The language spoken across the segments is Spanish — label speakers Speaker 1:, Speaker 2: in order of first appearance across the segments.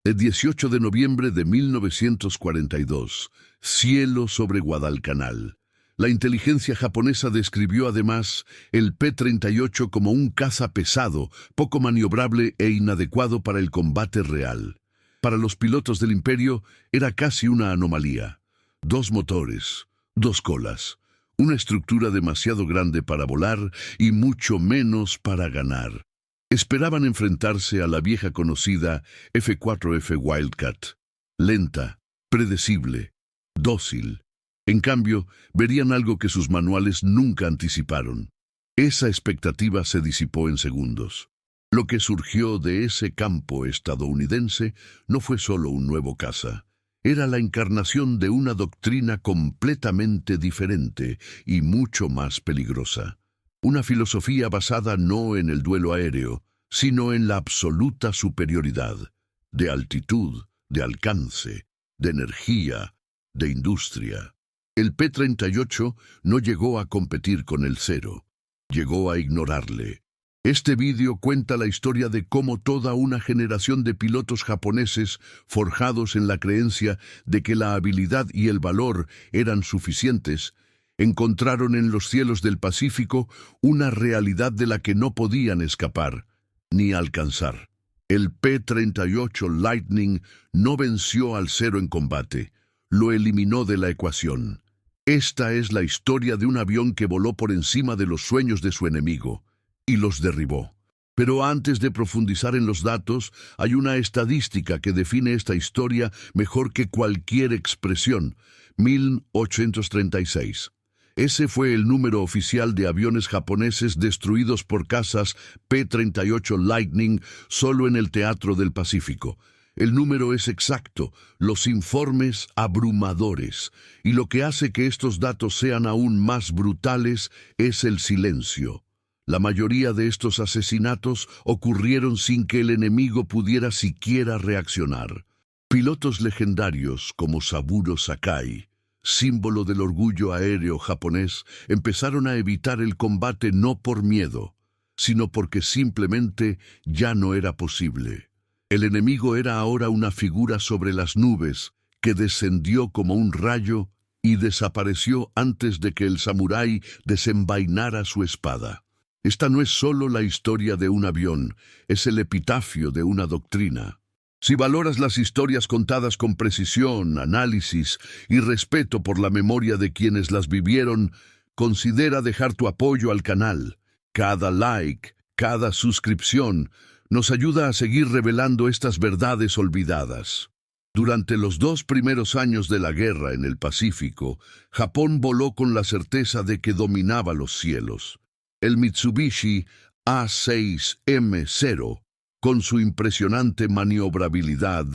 Speaker 1: El 18 de noviembre de 1942, cielo sobre Guadalcanal. La inteligencia japonesa describió además el P-38 como un caza pesado, poco maniobrable e inadecuado para el combate real. Para los pilotos del Imperio era casi una anomalía. 2 motores, 2 colas, una estructura demasiado grande para volar y mucho menos para ganar. Esperaban enfrentarse a la vieja conocida F-4F Wildcat, lenta, predecible, dócil. En cambio, verían algo que sus manuales nunca anticiparon. Esa expectativa se disipó en segundos. Lo que surgió de ese campo estadounidense no fue solo un nuevo caza. Era la encarnación de una doctrina completamente diferente y mucho más peligrosa. Una filosofía basada no en el duelo aéreo, sino en la absoluta superioridad, de altitud, de alcance, de energía, de industria. El P-38 no llegó a competir con el Zero, llegó a ignorarle. Este vídeo cuenta la historia de cómo toda una generación de pilotos japoneses, forjados en la creencia de que la habilidad y el valor eran suficientes, encontraron en los cielos del Pacífico una realidad de la que no podían escapar, ni alcanzar. El P-38 Lightning no venció al Zero en combate, lo eliminó de la ecuación. Esta es la historia de un avión que voló por encima de los sueños de su enemigo y los derribó. Pero antes de profundizar en los datos, hay una estadística que define esta historia mejor que cualquier expresión: 1836. Ese fue el número oficial de aviones japoneses destruidos por cazas P-38 Lightning solo en el Teatro del Pacífico. El número es exacto, los informes abrumadores, y lo que hace que estos datos sean aún más brutales es el silencio. La mayoría de estos asesinatos ocurrieron sin que el enemigo pudiera siquiera reaccionar. Pilotos legendarios como Saburo Sakai, símbolo del orgullo aéreo japonés, empezaron a evitar el combate no por miedo, sino porque simplemente ya no era posible. El enemigo era ahora una figura sobre las nubes que descendió como un rayo y desapareció antes de que el samurái desenvainara su espada. Esta no es solo la historia de un avión, es el epitafio de una doctrina. Si valoras las historias contadas con precisión, análisis y respeto por la memoria de quienes las vivieron, considera dejar tu apoyo al canal. Cada like, cada suscripción, nos ayuda a seguir revelando estas verdades olvidadas. Durante los 2 primeros años de la guerra en el Pacífico, Japón voló con la certeza de que dominaba los cielos. El Mitsubishi A6M0, con su impresionante maniobrabilidad,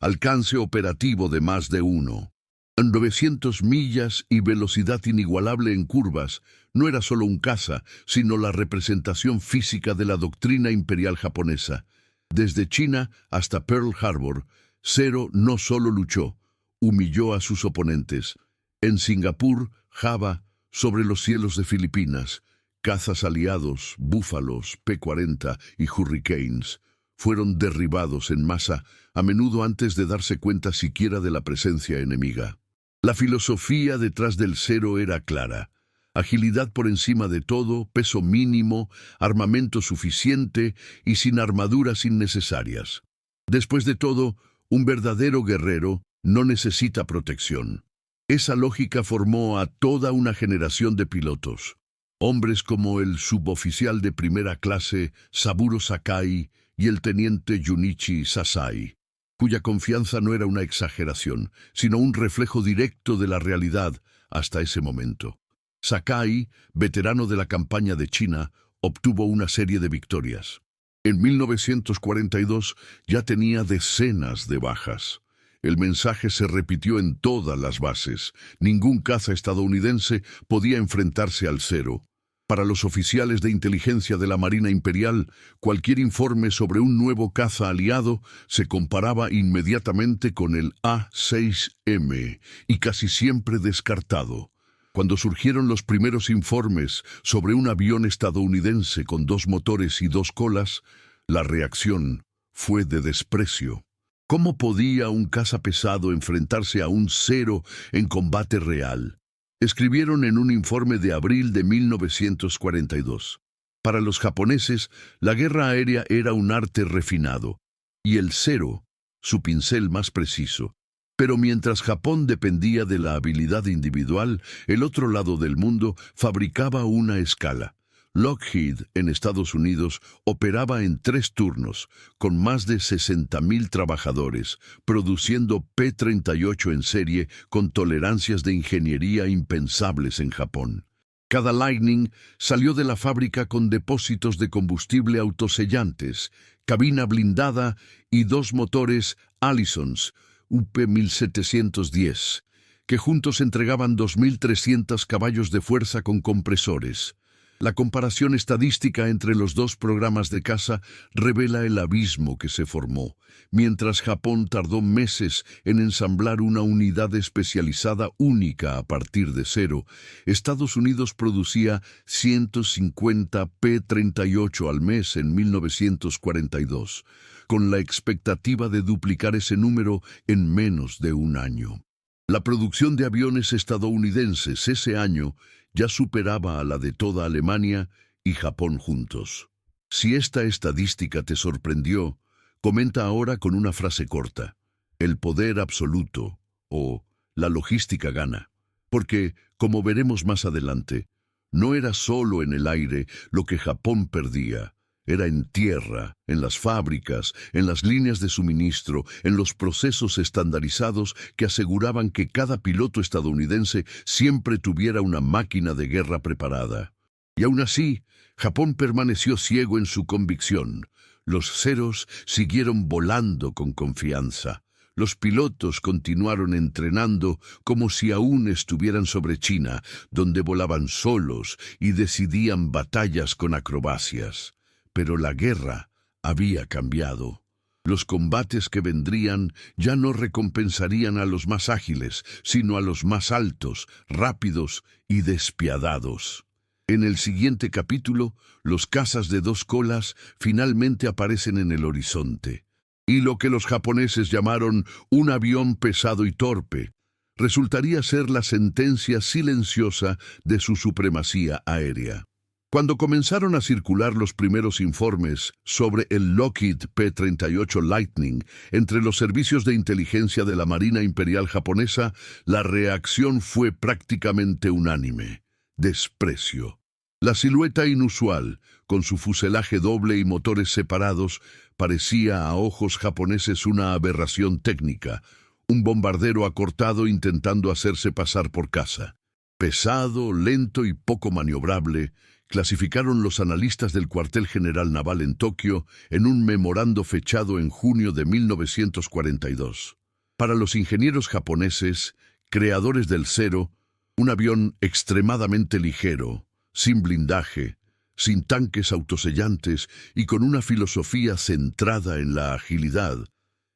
Speaker 1: alcance operativo de más de 1. 900 millas y velocidad inigualable en curvas, no era solo un caza, sino la representación física de la doctrina imperial japonesa. Desde China hasta Pearl Harbor, Zero no solo luchó, humilló a sus oponentes. En Singapur, Java, sobre los cielos de Filipinas, cazas aliados, búfalos, P-40 y Hurricanes fueron derribados en masa, a menudo antes de darse cuenta siquiera de la presencia enemiga. La filosofía detrás del Zero era clara: agilidad por encima de todo, peso mínimo, armamento suficiente y sin armaduras innecesarias. Después de todo, un verdadero guerrero no necesita protección. Esa lógica formó a toda una generación de pilotos. Hombres como el suboficial de primera clase Saburo Sakai y el teniente Junichi Sasai, cuya confianza no era una exageración, sino un reflejo directo de la realidad hasta ese momento. Sakai, veterano de la campaña de China, obtuvo una serie de victorias. En 1942 ya tenía decenas de bajas. El mensaje se repitió en todas las bases. Ningún caza estadounidense podía enfrentarse al Zero. Para los oficiales de inteligencia de la Marina Imperial, cualquier informe sobre un nuevo caza aliado se comparaba inmediatamente con el A6M y casi siempre descartado. Cuando surgieron los primeros informes sobre un avión estadounidense con 2 motores y 2 colas, la reacción fue de desprecio. ¿Cómo podía un caza pesado enfrentarse a un Zero en combate real? Escribieron en un informe de abril de 1942. Para los japoneses, la guerra aérea era un arte refinado, y el Zero, su pincel más preciso. Pero mientras Japón dependía de la habilidad individual, el otro lado del mundo fabricaba una escala. Lockheed, en Estados Unidos, operaba en 3 turnos, con más de 60.000 trabajadores, produciendo P-38 en serie con tolerancias de ingeniería impensables en Japón. Cada Lightning salió de la fábrica con depósitos de combustible autosellantes, cabina blindada y 2 motores Allisons UP-1710, que juntos entregaban 2.300 caballos de fuerza con compresores. La comparación estadística entre los 2 programas de caza revela el abismo que se formó. Mientras Japón tardó meses en ensamblar una unidad especializada única a partir de cero, Estados Unidos producía 150 P-38 al mes en 1942, con la expectativa de duplicar ese número en menos de un año. La producción de aviones estadounidenses ese año ya superaba a la de toda Alemania y Japón juntos. Si esta estadística te sorprendió, comenta ahora con una frase corta: el poder absoluto o la logística gana. Porque, como veremos más adelante, no era solo en el aire lo que Japón perdía. Era en tierra, en las fábricas, en las líneas de suministro, en los procesos estandarizados que aseguraban que cada piloto estadounidense siempre tuviera una máquina de guerra preparada. Y aún así, Japón permaneció ciego en su convicción. Los Zeros siguieron volando con confianza. Los pilotos continuaron entrenando como si aún estuvieran sobre China, donde volaban solos y decidían batallas con acrobacias. Pero la guerra había cambiado. Los combates que vendrían ya no recompensarían a los más ágiles, sino a los más altos, rápidos y despiadados. En el siguiente capítulo, los cazas de 2 colas finalmente aparecen en el horizonte. Y lo que los japoneses llamaron un avión pesado y torpe, resultaría ser la sentencia silenciosa de su supremacía aérea. Cuando comenzaron a circular los primeros informes sobre el Lockheed P-38 Lightning entre los servicios de inteligencia de la Marina Imperial japonesa, la reacción fue prácticamente unánime: desprecio. La silueta inusual, con su fuselaje doble y motores separados, parecía a ojos japoneses una aberración técnica, un bombardero acortado intentando hacerse pasar por caza. Pesado, lento y poco maniobrable, clasificaron los analistas del cuartel general naval en Tokio en un memorando fechado en junio de 1942. Para los ingenieros japoneses, creadores del Zero, un avión extremadamente ligero, sin blindaje, sin tanques autosellantes y con una filosofía centrada en la agilidad,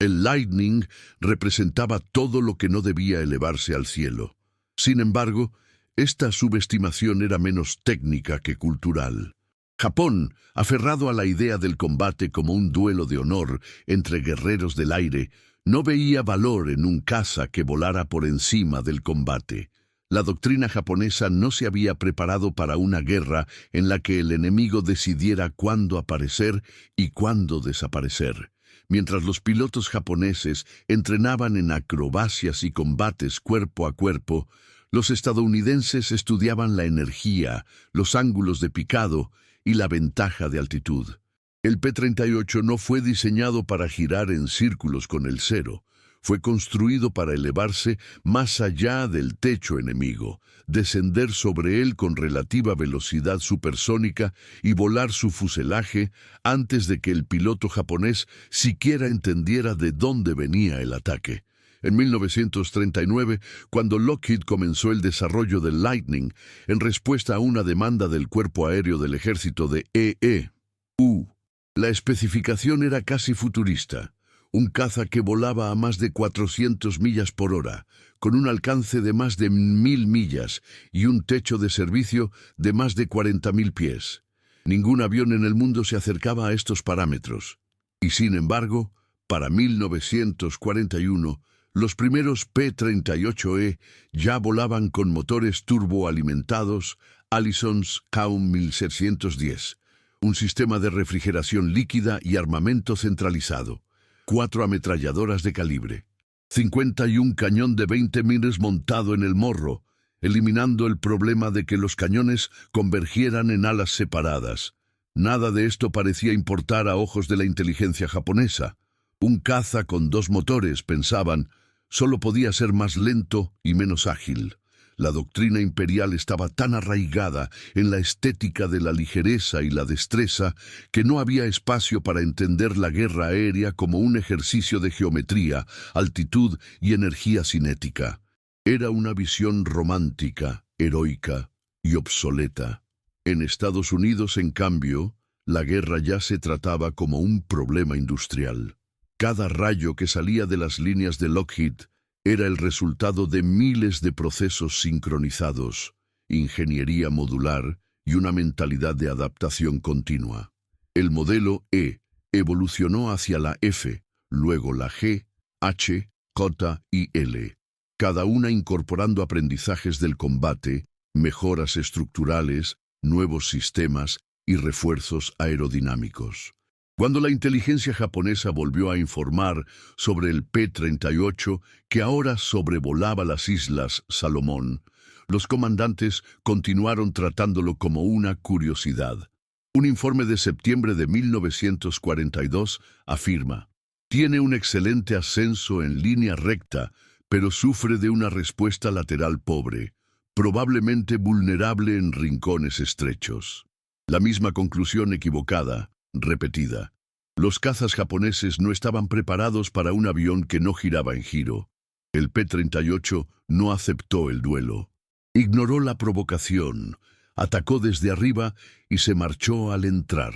Speaker 1: el Lightning representaba todo lo que no debía elevarse al cielo. Sin embargo, esta subestimación era menos técnica que cultural. Japón, aferrado a la idea del combate como un duelo de honor entre guerreros del aire, no veía valor en un caza que volara por encima del combate. La doctrina japonesa no se había preparado para una guerra en la que el enemigo decidiera cuándo aparecer y cuándo desaparecer. Mientras los pilotos japoneses entrenaban en acrobacias y combates cuerpo a cuerpo, los estadounidenses estudiaban la energía, los ángulos de picado y la ventaja de altitud. El P-38 no fue diseñado para girar en círculos con el Zero. Fue construido para elevarse más allá del techo enemigo, descender sobre él con relativa velocidad supersónica y volar su fuselaje antes de que el piloto japonés siquiera entendiera de dónde venía el ataque. En 1939, cuando Lockheed comenzó el desarrollo del Lightning, en respuesta a una demanda del Cuerpo Aéreo del Ejército de EEU, la especificación era casi futurista: un caza que volaba a más de 400 millas por hora, con un alcance de más de 1.000 millas y un techo de servicio de más de 40.000 pies. Ningún avión en el mundo se acercaba a estos parámetros. Y sin embargo, Para 1941, los primeros P-38E ya volaban con motores turboalimentados Allison's KM 1610, un sistema de refrigeración líquida y armamento centralizado, 4 ametralladoras de calibre, 51 cañón de 20 mines montado en el morro, eliminando el problema de que los cañones convergieran en alas separadas. Nada de esto parecía importar a ojos de la inteligencia japonesa. Un caza con 2 motores, pensaban, solo podía ser más lento y menos ágil. La doctrina imperial estaba tan arraigada en la estética de la ligereza y la destreza que no había espacio para entender la guerra aérea como un ejercicio de geometría, altitud y energía cinética. Era una visión romántica, heroica y obsoleta. En Estados Unidos, en cambio, la guerra ya se trataba como un problema industrial. Cada rayo que salía de las líneas de Lockheed era el resultado de miles de procesos sincronizados, ingeniería modular y una mentalidad de adaptación continua. El modelo E evolucionó hacia la F, luego la G, H, J y L, cada una incorporando aprendizajes del combate, mejoras estructurales, nuevos sistemas y refuerzos aerodinámicos. Cuando la inteligencia japonesa volvió a informar sobre el P-38 que ahora sobrevolaba las Islas Salomón, los comandantes continuaron tratándolo como una curiosidad. Un informe de septiembre de 1942 afirma: tiene un excelente ascenso en línea recta, pero sufre de una respuesta lateral pobre, probablemente vulnerable en rincones estrechos. La misma conclusión equivocada, repetida. Los cazas japoneses no estaban preparados para un avión que no giraba en giro. El P-38 no aceptó el duelo. Ignoró la provocación, atacó desde arriba y se marchó al entrar.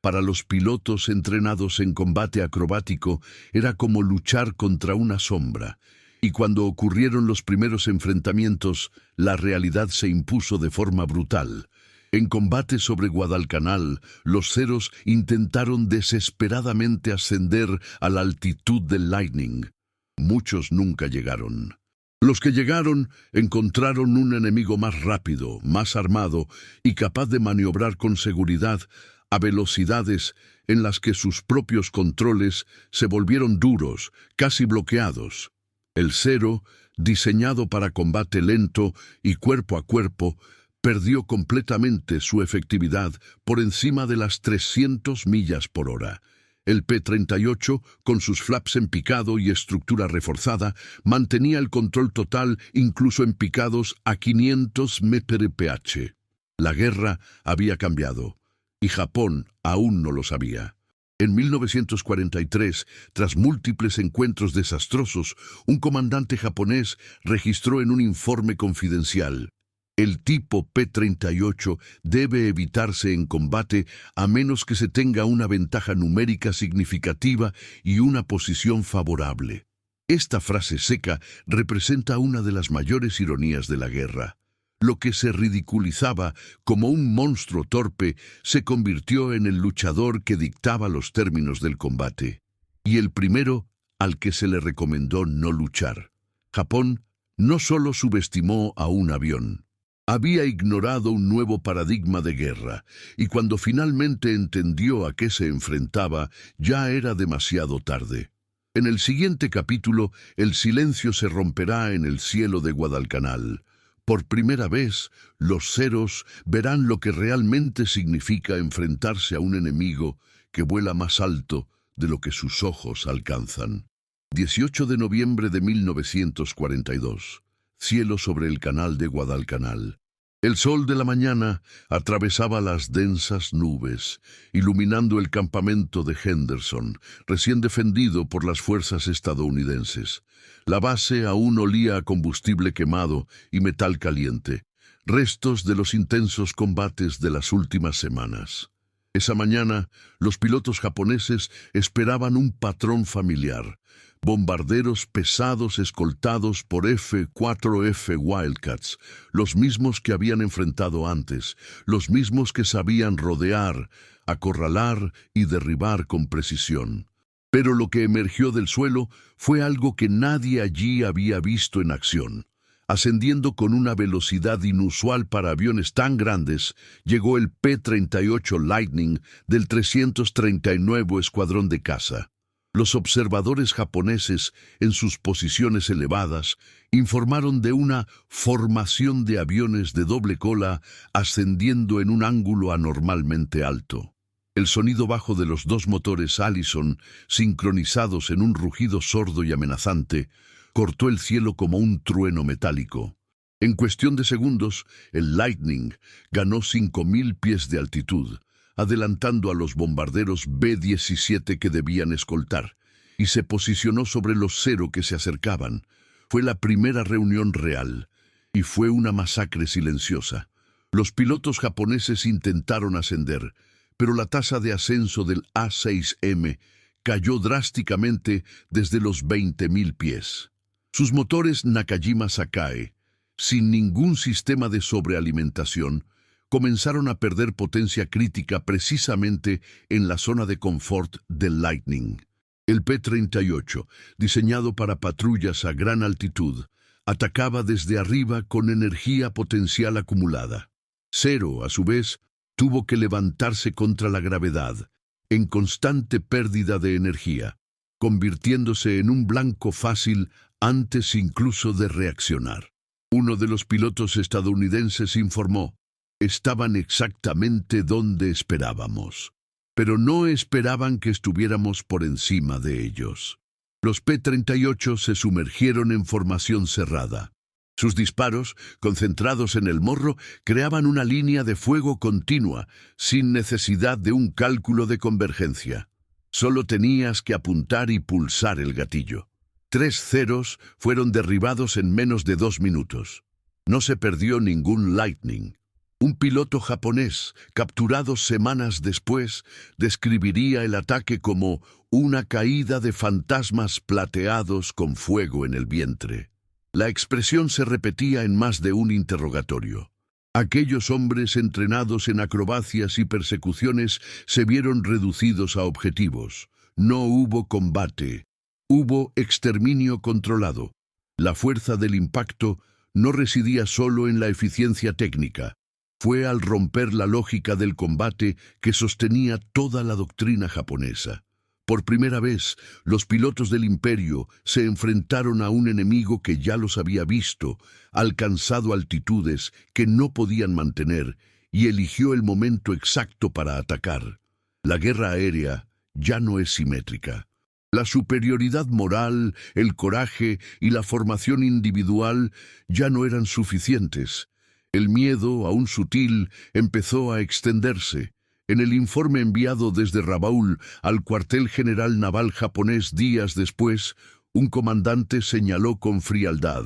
Speaker 1: Para los pilotos entrenados en combate acrobático era como luchar contra una sombra, y cuando ocurrieron los primeros enfrentamientos, la realidad se impuso de forma brutal. En combate sobre Guadalcanal, los Zeros intentaron desesperadamente ascender a la altitud del Lightning. Muchos nunca llegaron. Los que llegaron encontraron un enemigo más rápido, más armado y capaz de maniobrar con seguridad a velocidades en las que sus propios controles se volvieron duros, casi bloqueados. El Zero, diseñado para combate lento y cuerpo a cuerpo, perdió completamente su efectividad por encima de las 300 millas por hora. El P-38, con sus flaps en picado y estructura reforzada, mantenía el control total incluso en picados a 500 mph. La guerra había cambiado, y Japón aún no lo sabía. En 1943, tras múltiples encuentros desastrosos, un comandante japonés registró en un informe confidencial: el tipo P-38 debe evitarse en combate a menos que se tenga una ventaja numérica significativa y una posición favorable. Esta frase seca representa una de las mayores ironías de la guerra. Lo que se ridiculizaba como un monstruo torpe se convirtió en el luchador que dictaba los términos del combate, y el primero al que se le recomendó no luchar. Japón no solo subestimó a un avión, había ignorado un nuevo paradigma de guerra, y cuando finalmente entendió a qué se enfrentaba, ya era demasiado tarde. En el siguiente capítulo, el silencio se romperá en el cielo de Guadalcanal. Por primera vez, los Zeros verán lo que realmente significa enfrentarse a un enemigo que vuela más alto de lo que sus ojos alcanzan. 18 de noviembre de 1942. Cielo sobre el canal de Guadalcanal. El sol de la mañana atravesaba las densas nubes, iluminando el campamento de Henderson, recién defendido por las fuerzas estadounidenses. La base aún olía a combustible quemado y metal caliente, restos de los intensos combates de las últimas semanas. Esa mañana, los pilotos japoneses esperaban un patrón familiar: bombarderos pesados escoltados por F-4F Wildcats, los mismos que habían enfrentado antes, los mismos que sabían rodear, acorralar y derribar con precisión. Pero lo que emergió del suelo fue algo que nadie allí había visto en acción. Ascendiendo con una velocidad inusual para aviones tan grandes, llegó el P-38 Lightning del 339 Escuadrón de Caza. Los observadores japoneses, en sus posiciones elevadas, informaron de una formación de aviones de doble cola ascendiendo en un ángulo anormalmente alto. El sonido bajo de los dos motores Allison, sincronizados en un rugido sordo y amenazante, cortó el cielo como un trueno metálico. En cuestión de segundos, el Lightning ganó 5.000 pies de altitud, adelantando a los bombarderos B-17 que debían escoltar, y se posicionó sobre los Zero que se acercaban. Fue la primera reunión real, y fue una masacre silenciosa. Los pilotos japoneses intentaron ascender, pero la tasa de ascenso del A-6M cayó drásticamente desde los 20.000 pies. Sus motores Nakajima Sakae, sin ningún sistema de sobrealimentación, comenzaron a perder potencia crítica precisamente en la zona de confort del Lightning. El P-38, diseñado para patrullas a gran altitud, atacaba desde arriba con energía potencial acumulada. Zero, a su vez, tuvo que levantarse contra la gravedad, en constante pérdida de energía, convirtiéndose en un blanco fácil antes incluso de reaccionar. Uno de los pilotos estadounidenses informó: estaban exactamente donde esperábamos, pero no esperaban que estuviéramos por encima de ellos. Los P-38 se sumergieron en formación cerrada. Sus disparos, concentrados en el morro, creaban una línea de fuego continua, sin necesidad de un cálculo de convergencia. Solo tenías que apuntar y pulsar el gatillo. 3 Zeros fueron derribados en menos de 2 minutos. No se perdió ningún Lightning. Un piloto japonés, capturado semanas después, describiría el ataque como una caída de fantasmas plateados con fuego en el vientre. La expresión se repetía en más de un interrogatorio. Aquellos hombres entrenados en acrobacias y persecuciones se vieron reducidos a objetivos. No hubo combate. Hubo exterminio controlado. La fuerza del impacto no residía solo en la eficiencia técnica. Fue al romper la lógica del combate que sostenía toda la doctrina japonesa. Por primera vez, los pilotos del Imperio se enfrentaron a un enemigo que ya los había visto, alcanzado altitudes que no podían mantener, y eligió el momento exacto para atacar. La guerra aérea ya no es simétrica. La superioridad moral, el coraje y la formación individual ya no eran suficientes. El miedo, aún sutil, empezó a extenderse. En el informe enviado desde Rabaul al cuartel general naval japonés días después, un comandante señaló con frialdad: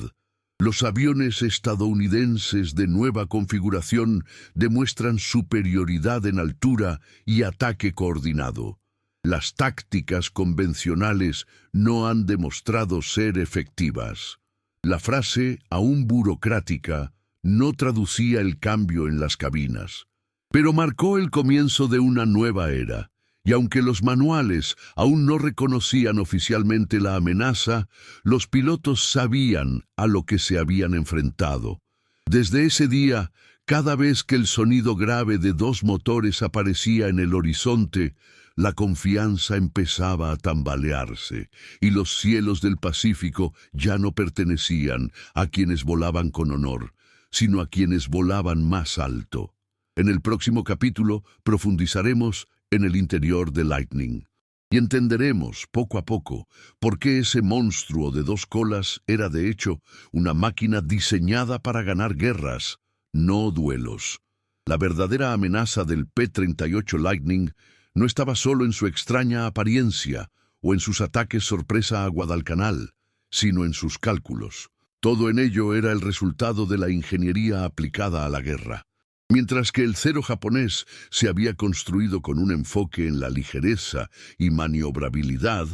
Speaker 1: los aviones estadounidenses de nueva configuración demuestran superioridad en altura y ataque coordinado. Las tácticas convencionales no han demostrado ser efectivas. La frase, aún burocrática, no traducía el cambio en las cabinas, pero marcó el comienzo de una nueva era, y aunque los manuales aún no reconocían oficialmente la amenaza, los pilotos sabían a lo que se habían enfrentado. Desde ese día, cada vez que el sonido grave de 2 motores aparecía en el horizonte, la confianza empezaba a tambalearse, y los cielos del Pacífico ya no pertenecían a quienes volaban con honor, sino a quienes volaban más alto. En el próximo capítulo profundizaremos en el interior de Lightning y entenderemos poco a poco por qué ese monstruo de 2 colas era de hecho una máquina diseñada para ganar guerras, no duelos. La verdadera amenaza del P-38 Lightning no estaba solo en su extraña apariencia o en sus ataques sorpresa a Guadalcanal, sino en sus cálculos. Todo en ello era el resultado de la ingeniería aplicada a la guerra. Mientras que el Zero japonés se había construido con un enfoque en la ligereza y maniobrabilidad,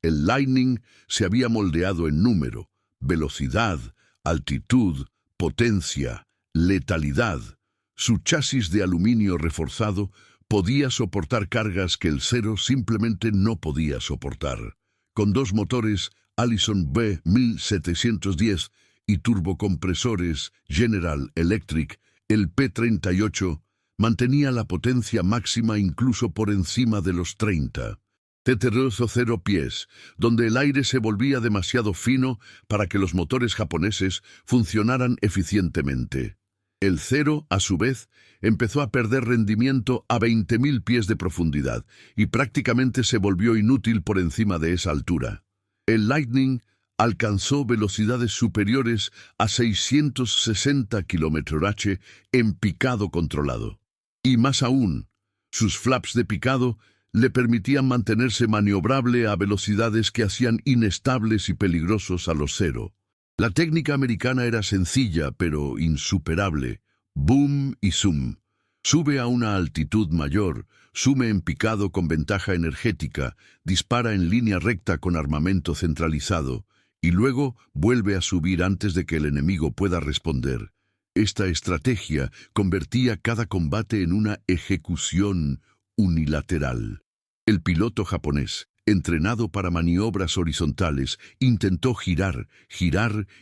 Speaker 1: el Lightning se había moldeado en número, velocidad, altitud, potencia, letalidad. Su chasis de aluminio reforzado Podía soportar cargas que el Zero simplemente no podía soportar. Con dos motores Allison B1710 y turbocompresores General Electric, el P-38 mantenía la potencia máxima incluso por encima de los 30. Teteroso 0 pies, donde el aire se volvía demasiado fino para que los motores japoneses funcionaran eficientemente. El Zero, a su vez, empezó a perder rendimiento a 20.000 pies de profundidad y prácticamente se volvió inútil por encima de esa altura. El Lightning alcanzó velocidades superiores a 660 km/h en picado controlado. Y más aún, sus flaps de picado le permitían mantenerse maniobrable a velocidades que hacían inestables y peligrosos a los Zero. La técnica americana era sencilla, pero insuperable. Boom y zoom. Sube a una altitud mayor, sume en picado con ventaja energética, dispara en línea recta con armamento centralizado, y luego vuelve a subir antes de que el enemigo pueda responder. Esta estrategia convertía cada combate en una ejecución unilateral. El piloto japonés, entrenado para maniobras horizontales, intentó girar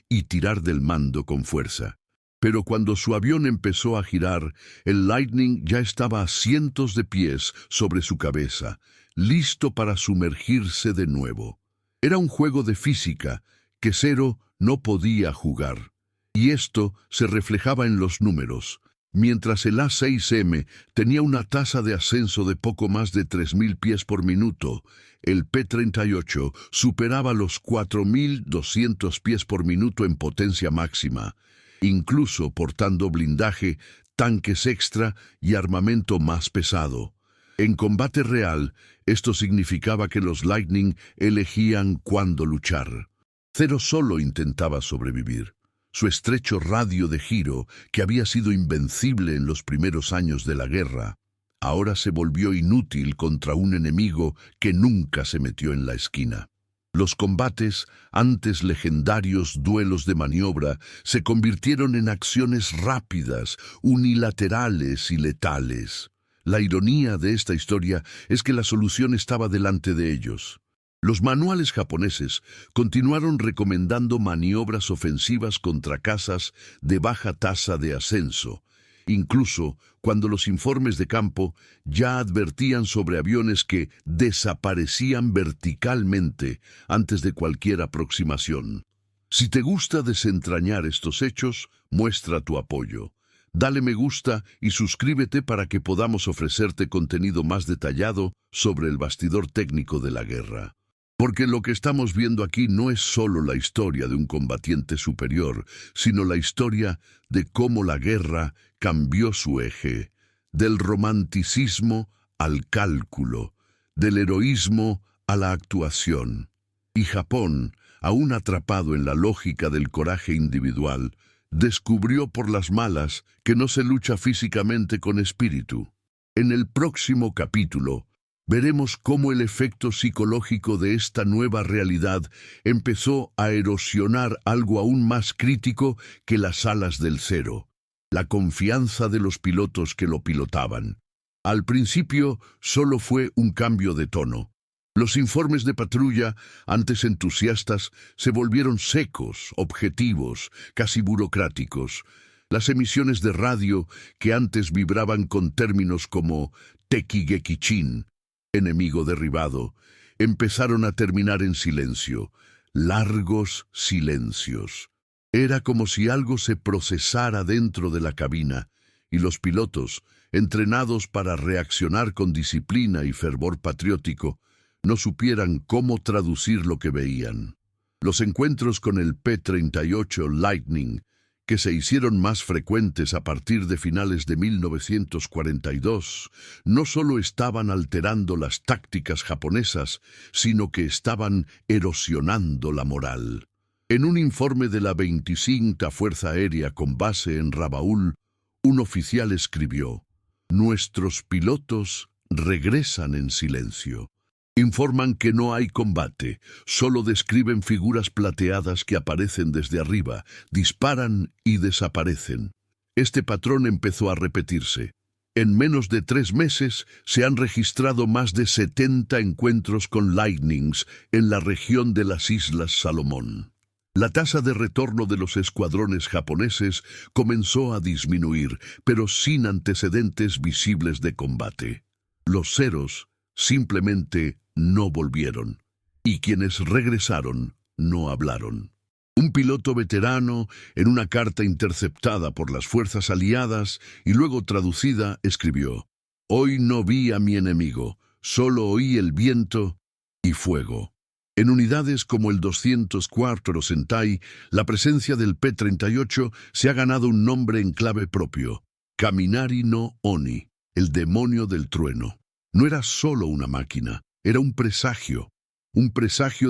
Speaker 1: y tirar del mando con fuerza. Pero cuando su avión empezó a girar, el Lightning ya estaba a cientos de pies sobre su cabeza, listo para sumergirse de nuevo. Era un juego de física que Zero no podía jugar. Y esto se reflejaba en los números. Mientras el A6M tenía una tasa de ascenso de poco más de 3.000 pies por minuto, el P-38 superaba los 4.200 pies por minuto en potencia máxima, incluso portando blindaje, tanques extra y armamento más pesado. En combate real, esto significaba que los Lightning elegían cuándo luchar. Zero solo intentaba sobrevivir. Su estrecho radio de giro, que había sido invencible en los primeros años de la guerra, ahora se volvió inútil contra un enemigo que nunca se metió en la esquina. Los combates, antes legendarios duelos de maniobra, se convirtieron en acciones rápidas, unilaterales y letales. La ironía de esta historia es que la solución estaba delante de ellos. Los manuales japoneses continuaron recomendando maniobras ofensivas contra cazas de baja tasa de ascenso, incluso cuando los informes de campo ya advertían sobre aviones que desaparecían verticalmente antes de cualquier aproximación. Si te gusta desentrañar estos hechos, muestra tu apoyo. Dale me gusta y suscríbete para que podamos ofrecerte contenido más detallado sobre el bastidor técnico de la guerra. Porque lo que estamos viendo aquí no es solo la historia de un combatiente superior, sino la historia de cómo la guerra cambió su eje, del romanticismo al cálculo, del heroísmo a la actuación. Y Japón, aún atrapado en la lógica del coraje individual, descubrió por las malas que no se lucha físicamente con espíritu. En el próximo capítulo, veremos cómo el efecto psicológico de esta nueva realidad empezó a erosionar algo aún más crítico que las alas del Zero: la confianza de los pilotos que lo pilotaban. Al principio solo fue un cambio de tono. Los informes de patrulla, antes entusiastas, se volvieron secos, objetivos, casi burocráticos. Las emisiones de radio, que antes vibraban con términos como Tekigeki-chin, enemigo derribado, empezaron a terminar en silencio, largos silencios. Era como si algo se procesara dentro de la cabina, y los pilotos, entrenados para reaccionar con disciplina y fervor patriótico, no supieran cómo traducir lo que veían. Los encuentros con el P-38 Lightning, que se hicieron más frecuentes a partir de finales de 1942, no solo estaban alterando las tácticas japonesas, sino que estaban erosionando la moral. En un informe de la 25ª Fuerza Aérea con base en Rabaul, un oficial escribió: «Nuestros pilotos regresan en silencio. Informan que no hay combate, solo describen figuras plateadas que aparecen desde arriba, disparan y desaparecen». Este patrón empezó a repetirse. En menos de 3 meses se han registrado más de 70 encuentros con Lightnings en la región de las Islas Salomón. La tasa de retorno de los escuadrones japoneses comenzó a disminuir, pero sin antecedentes visibles de combate. Los Zeros simplemente no volvieron, y quienes regresaron no hablaron. Un piloto veterano, en una carta interceptada por las fuerzas aliadas y luego traducida, escribió: «Hoy no vi a mi enemigo, solo oí el viento y fuego». En unidades como el 204 Sentai, la presencia del P-38 se ha ganado un nombre en clave propio: Kaminari no Oni, el demonio del trueno. No era solo una máquina, era un presagio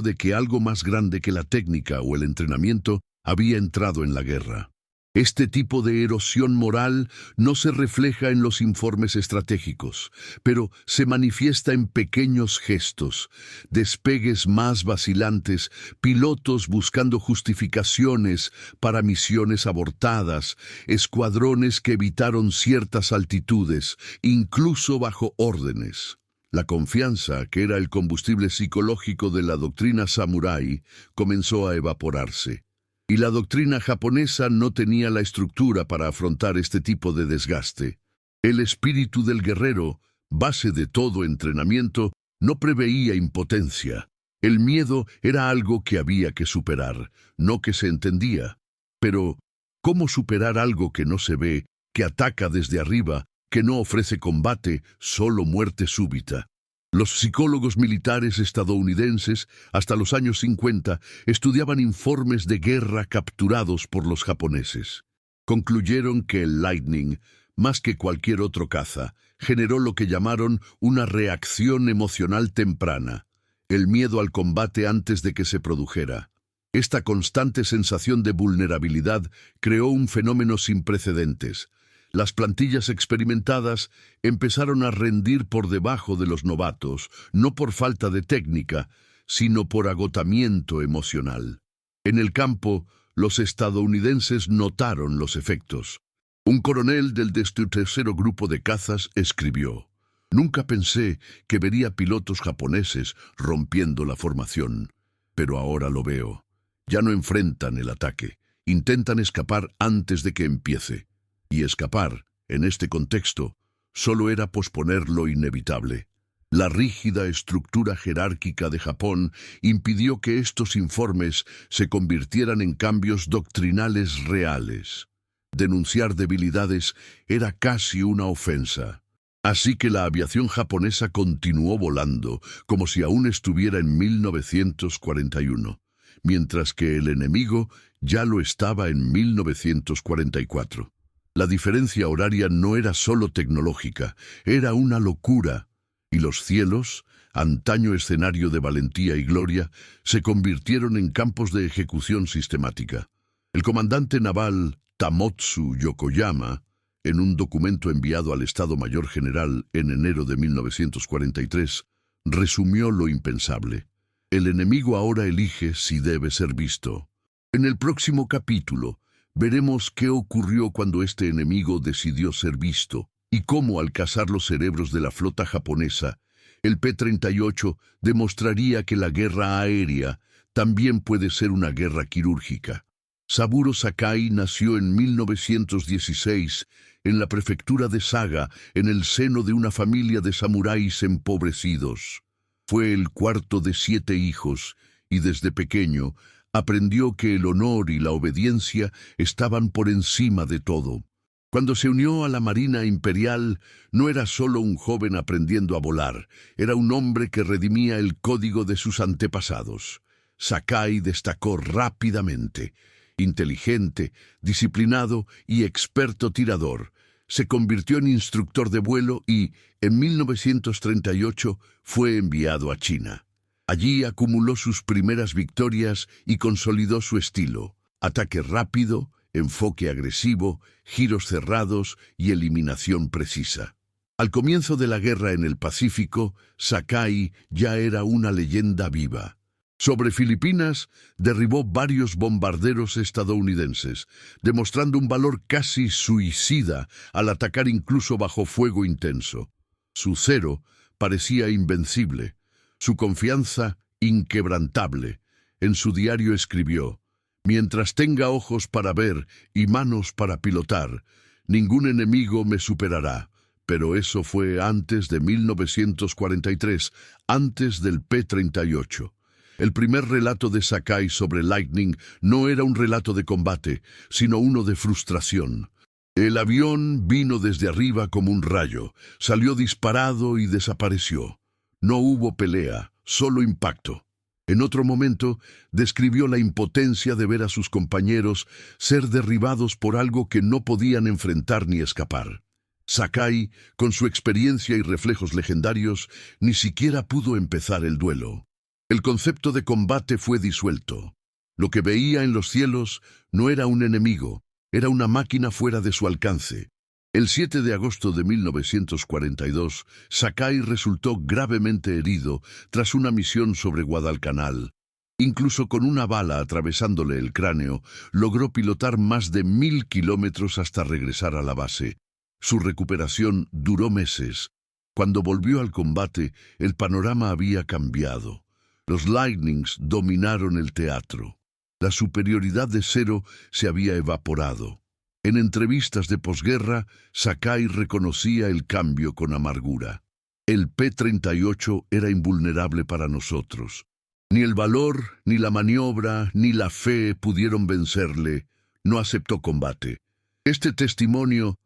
Speaker 1: de que algo más grande que la técnica o el entrenamiento había entrado en la guerra. Este tipo de erosión moral no se refleja en los informes estratégicos, pero se manifiesta en pequeños gestos, despegues más vacilantes, pilotos buscando justificaciones para misiones abortadas, escuadrones que evitaron ciertas altitudes, incluso bajo órdenes. La confianza, que era el combustible psicológico de la doctrina samurái, comenzó a evaporarse. Y la doctrina japonesa no tenía la estructura para afrontar este tipo de desgaste. El espíritu del guerrero, base de todo entrenamiento, no preveía impotencia. El miedo era algo que había que superar, no que se entendía. Pero, ¿cómo superar algo que no se ve, que ataca desde arriba, que no ofrece combate, solo muerte súbita? Los psicólogos militares estadounidenses, hasta los años 50, estudiaban informes de guerra capturados por los japoneses. Concluyeron que el Lightning, más que cualquier otro caza, generó lo que llamaron una reacción emocional temprana, el miedo al combate antes de que se produjera. Esta constante sensación de vulnerabilidad creó un fenómeno sin precedentes. Las plantillas experimentadas empezaron a rendir por debajo de los novatos, no por falta de técnica, sino por agotamiento emocional. En el campo, los estadounidenses notaron los efectos. Un coronel del 13º Grupo de Cazas escribió: «Nunca pensé que vería pilotos japoneses rompiendo la formación, pero ahora lo veo. Ya no enfrentan el ataque, intentan escapar antes de que empiece». Y escapar, en este contexto, solo era posponer lo inevitable. La rígida estructura jerárquica de Japón impidió que estos informes se convirtieran en cambios doctrinales reales. Denunciar debilidades era casi una ofensa. Así que la aviación japonesa continuó volando como si aún estuviera en 1941, mientras que el enemigo ya lo estaba en 1944. La diferencia horaria no era solo tecnológica, era una locura, y los cielos, antaño escenario de valentía y gloria, se convirtieron en campos de ejecución sistemática. El comandante naval Tamotsu Yokoyama, en un documento enviado al Estado Mayor General en enero de 1943, resumió lo impensable. El enemigo ahora elige si debe ser visto. En el próximo capítulo, veremos qué ocurrió cuando este enemigo decidió ser visto y cómo, al cazar los cerebros de la flota japonesa, el P-38 demostraría que la guerra aérea también puede ser una guerra quirúrgica. Saburo Sakai nació en 1916 en la prefectura de Saga, en el seno de una familia de samuráis empobrecidos. Fue el cuarto de 7 hijos y desde pequeño aprendió que el honor y la obediencia estaban por encima de todo. Cuando se unió a la Marina Imperial, no era solo un joven aprendiendo a volar, era un hombre que redimía el código de sus antepasados. Sakai destacó rápidamente. Inteligente, disciplinado y experto tirador, se convirtió en instructor de vuelo y, en 1938, fue enviado a China. Allí acumuló sus primeras victorias y consolidó su estilo: ataque rápido, enfoque agresivo, giros cerrados y eliminación precisa. Al comienzo de la guerra en el Pacífico, Sakai ya era una leyenda viva. Sobre Filipinas, derribó varios bombarderos estadounidenses, demostrando un valor casi suicida al atacar incluso bajo fuego intenso. Su cero parecía invencible, su confianza inquebrantable. En su diario escribió: «Mientras tenga ojos para ver y manos para pilotar, ningún enemigo me superará». Pero eso fue antes de 1943, antes del P-38. El primer relato de Sakai sobre Lightning no era un relato de combate, sino uno de frustración. El avión vino desde arriba como un rayo, salió disparado y desapareció. No hubo pelea, solo impacto. En otro momento, describió la impotencia de ver a sus compañeros ser derribados por algo que no podían enfrentar ni escapar. Sakai, con su experiencia y reflejos legendarios, ni siquiera pudo empezar el duelo. El concepto de combate fue disuelto. Lo que veía en los cielos no era un enemigo, era una máquina fuera de su alcance. El 7 de agosto de 1942, Sakai resultó gravemente herido tras una misión sobre Guadalcanal. Incluso con una bala atravesándole el cráneo, logró pilotar más de 1000 kilómetros hasta regresar a la base. Su recuperación duró meses. Cuando volvió al combate, el panorama había cambiado. Los Lightnings dominaron el teatro. La superioridad de Zero se había evaporado. En entrevistas de posguerra, Sakai reconocía el cambio con amargura. El P-38 era invulnerable para nosotros. Ni el valor, ni la maniobra, ni la fe pudieron vencerle. No aceptó combate. Este testimonio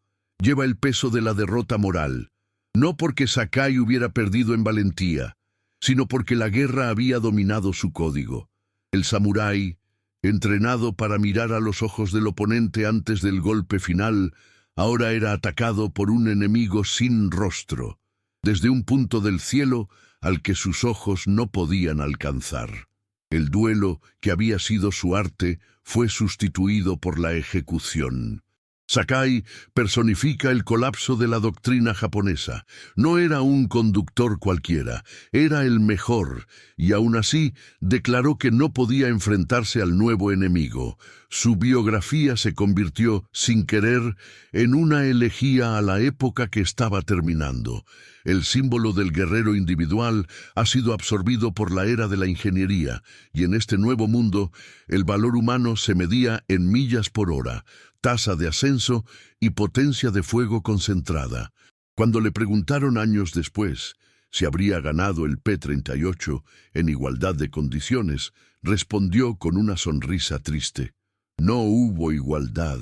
Speaker 1: lleva el peso de la derrota moral, no porque Sakai hubiera perdido en valentía, sino porque la guerra había dominado su código. El samurái, entrenado para mirar a los ojos del oponente antes del golpe final, ahora era atacado por un enemigo sin rostro, desde un punto del cielo al que sus ojos no podían alcanzar. El duelo, que había sido su arte, fue sustituido por la ejecución. Sakai personifica el colapso de la doctrina japonesa. No era un conductor cualquiera, era el mejor, y aún así declaró que no podía enfrentarse al nuevo enemigo. Su biografía se convirtió, sin querer, en una elegía a la época que estaba terminando. El símbolo del guerrero individual ha sido absorbido por la era de la ingeniería, y en este nuevo mundo, el valor humano se medía en millas por hora, tasa de ascenso y potencia de fuego concentrada. Cuando le preguntaron años después si habría ganado el P-38 en igualdad de condiciones, respondió con una sonrisa triste: «No hubo igualdad.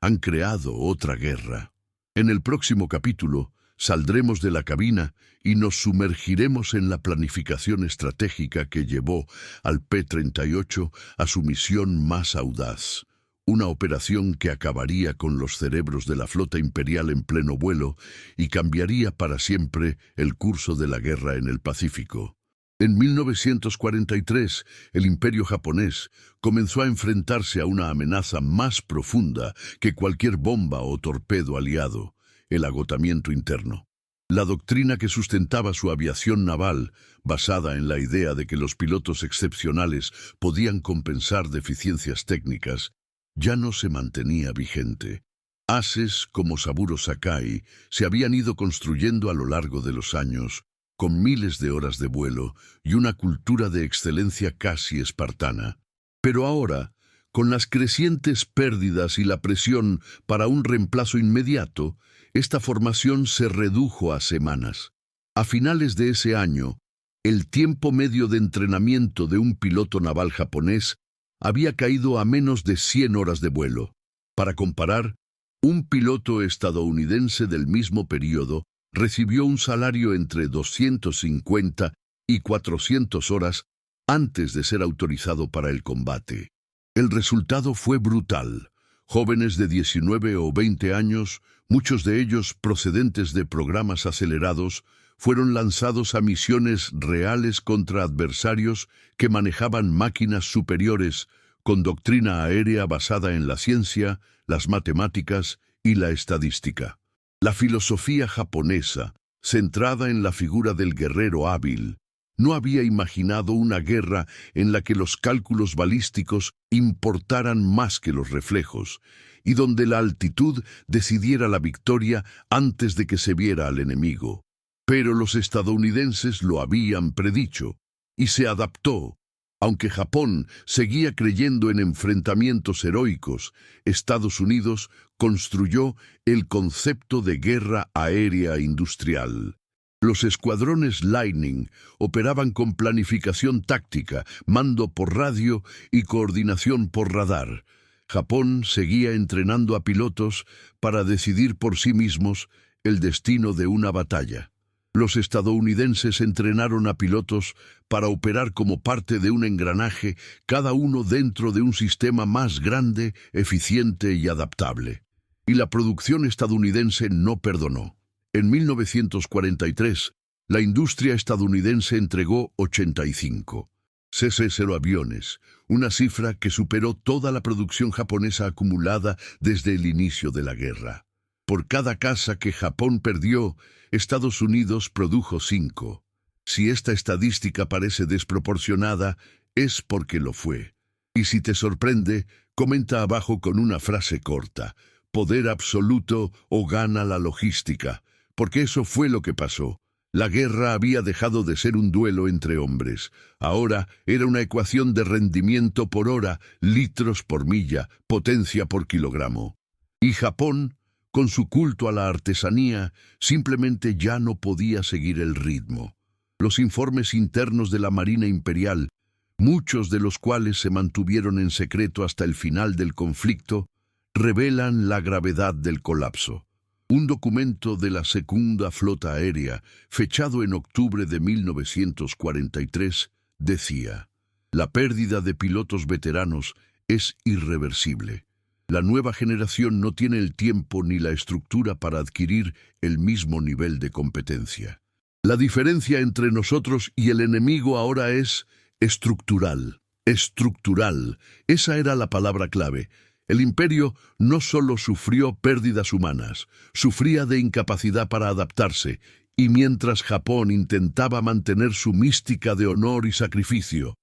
Speaker 1: Han creado otra guerra». En el próximo capítulo, saldremos de la cabina y nos sumergiremos en la planificación estratégica que llevó al P-38 a su misión más audaz. Una operación que acabaría con los cerebros de la flota imperial en pleno vuelo y cambiaría para siempre el curso de la guerra en el Pacífico. En 1943, el Imperio japonés comenzó a enfrentarse a una amenaza más profunda que cualquier bomba o torpedo aliado: el agotamiento interno. La doctrina que sustentaba su aviación naval, basada en la idea de que los pilotos excepcionales podían compensar deficiencias técnicas, ya no se mantenía vigente. Ases como Saburo Sakai se habían ido construyendo a lo largo de los años, con miles de horas de vuelo y una cultura de excelencia casi espartana. Pero ahora, con las crecientes pérdidas y la presión para un reemplazo inmediato, esta formación se redujo a semanas. A finales de ese año, el tiempo medio de entrenamiento de un piloto naval japonés había caído a menos de 100 horas de vuelo. Para comparar, un piloto estadounidense del mismo periodo recibió un salario entre 250 y 400 horas antes de ser autorizado para el combate. El resultado fue brutal. Jóvenes de 19 o 20 años, muchos de ellos procedentes de programas acelerados, fueron lanzados a misiones reales contra adversarios que manejaban máquinas superiores con doctrina aérea basada en la ciencia, las matemáticas y la estadística. La filosofía japonesa, centrada en la figura del guerrero hábil, No había imaginado una guerra en la que los cálculos balísticos importaran más que los reflejos, y donde la altitud decidiera la victoria antes de que se viera al enemigo. Pero los estadounidenses lo habían predicho, y se adaptó. Aunque Japón seguía creyendo en enfrentamientos heroicos, Estados Unidos construyó el concepto de guerra aérea industrial. Los escuadrones Lightning operaban con planificación táctica, mando por radio y coordinación por radar. Japón seguía entrenando a pilotos para decidir por sí mismos el destino de una batalla. Los estadounidenses entrenaron a pilotos para operar como parte de un engranaje, cada uno dentro de un sistema más grande, eficiente y adaptable. Y la producción estadounidense no perdonó. En 1943, la industria estadounidense entregó 85 CC-0 aviones, una cifra que superó toda la producción japonesa acumulada desde el inicio de la guerra. Por cada caza que Japón perdió, Estados Unidos produjo 5. Si esta estadística parece desproporcionada, es porque lo fue. Y si te sorprende, comenta abajo con una frase corta: poder absoluto o gana la logística, porque eso fue lo que pasó. La guerra había dejado de ser un duelo entre hombres. Ahora era una ecuación de rendimiento por hora, litros por milla, potencia por kilogramo. Y Japón, con su culto a la artesanía, simplemente ya no podía seguir el ritmo. Los informes internos de la Marina Imperial, muchos de los cuales se mantuvieron en secreto hasta el final del conflicto, revelan la gravedad del colapso. Un documento de la Segunda Flota Aérea, fechado en octubre de 1943, decía: la pérdida de pilotos veteranos es irreversible. La nueva generación no tiene el tiempo ni la estructura para adquirir el mismo nivel de competencia. La diferencia entre nosotros y el enemigo ahora es estructural. Estructural. Esa era la palabra clave. El imperio no solo sufrió pérdidas humanas, sufría de incapacidad para adaptarse, y mientras Japón intentaba mantener su mística de honor y sacrificio,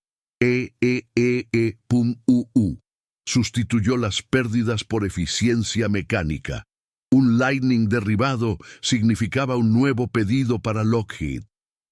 Speaker 1: sustituyó las pérdidas por eficiencia mecánica. Un Lightning derribado significaba un nuevo pedido para Lockheed.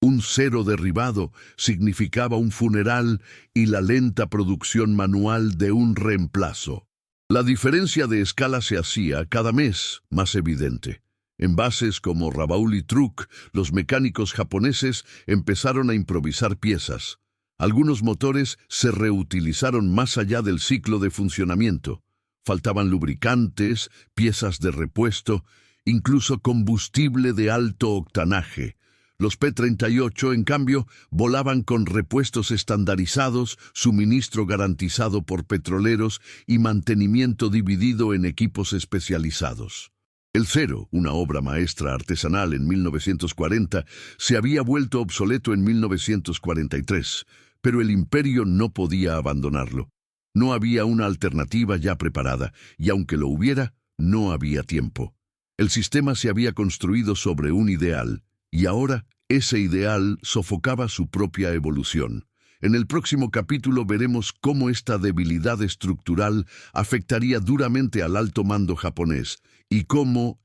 Speaker 1: Un 0 derribado significaba un funeral y la lenta producción manual de un reemplazo. La diferencia de escala se hacía cada mes más evidente. En bases como Rabaul y Truk, los mecánicos japoneses empezaron a improvisar piezas. Algunos motores se reutilizaron más allá del ciclo de funcionamiento. Faltaban lubricantes, piezas de repuesto, incluso combustible de alto octanaje. Los P-38, en cambio, volaban con repuestos estandarizados, suministro garantizado por petroleros y mantenimiento dividido en equipos especializados. El Zero, una obra maestra artesanal en 1940, se había vuelto obsoleto en 1943, pero el imperio no podía abandonarlo. No había una alternativa ya preparada, y aunque lo hubiera, no había tiempo. El sistema se había construido sobre un ideal, y ahora ese ideal sofocaba su propia evolución. En el próximo capítulo veremos cómo esta debilidad estructural afectaría duramente al alto mando japonés y cómo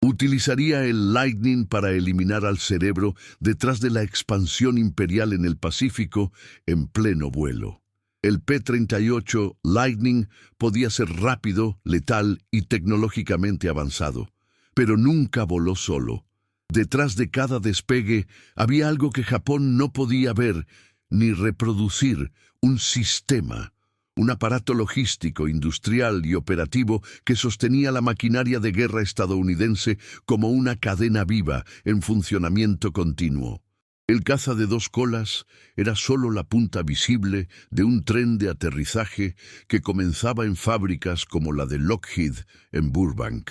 Speaker 1: utilizaría el Lightning para eliminar al cerebro detrás de la expansión imperial en el Pacífico en pleno vuelo. El P-38 Lightning podía ser rápido, letal y tecnológicamente avanzado, pero nunca voló solo. Detrás de cada despegue había algo que Japón no podía ver ni reproducir: un sistema, un aparato logístico, industrial y operativo que sostenía la maquinaria de guerra estadounidense como una cadena viva en funcionamiento continuo. El caza de 2 colas era solo la punta visible de un tren de aterrizaje que comenzaba en fábricas como la de Lockheed en Burbank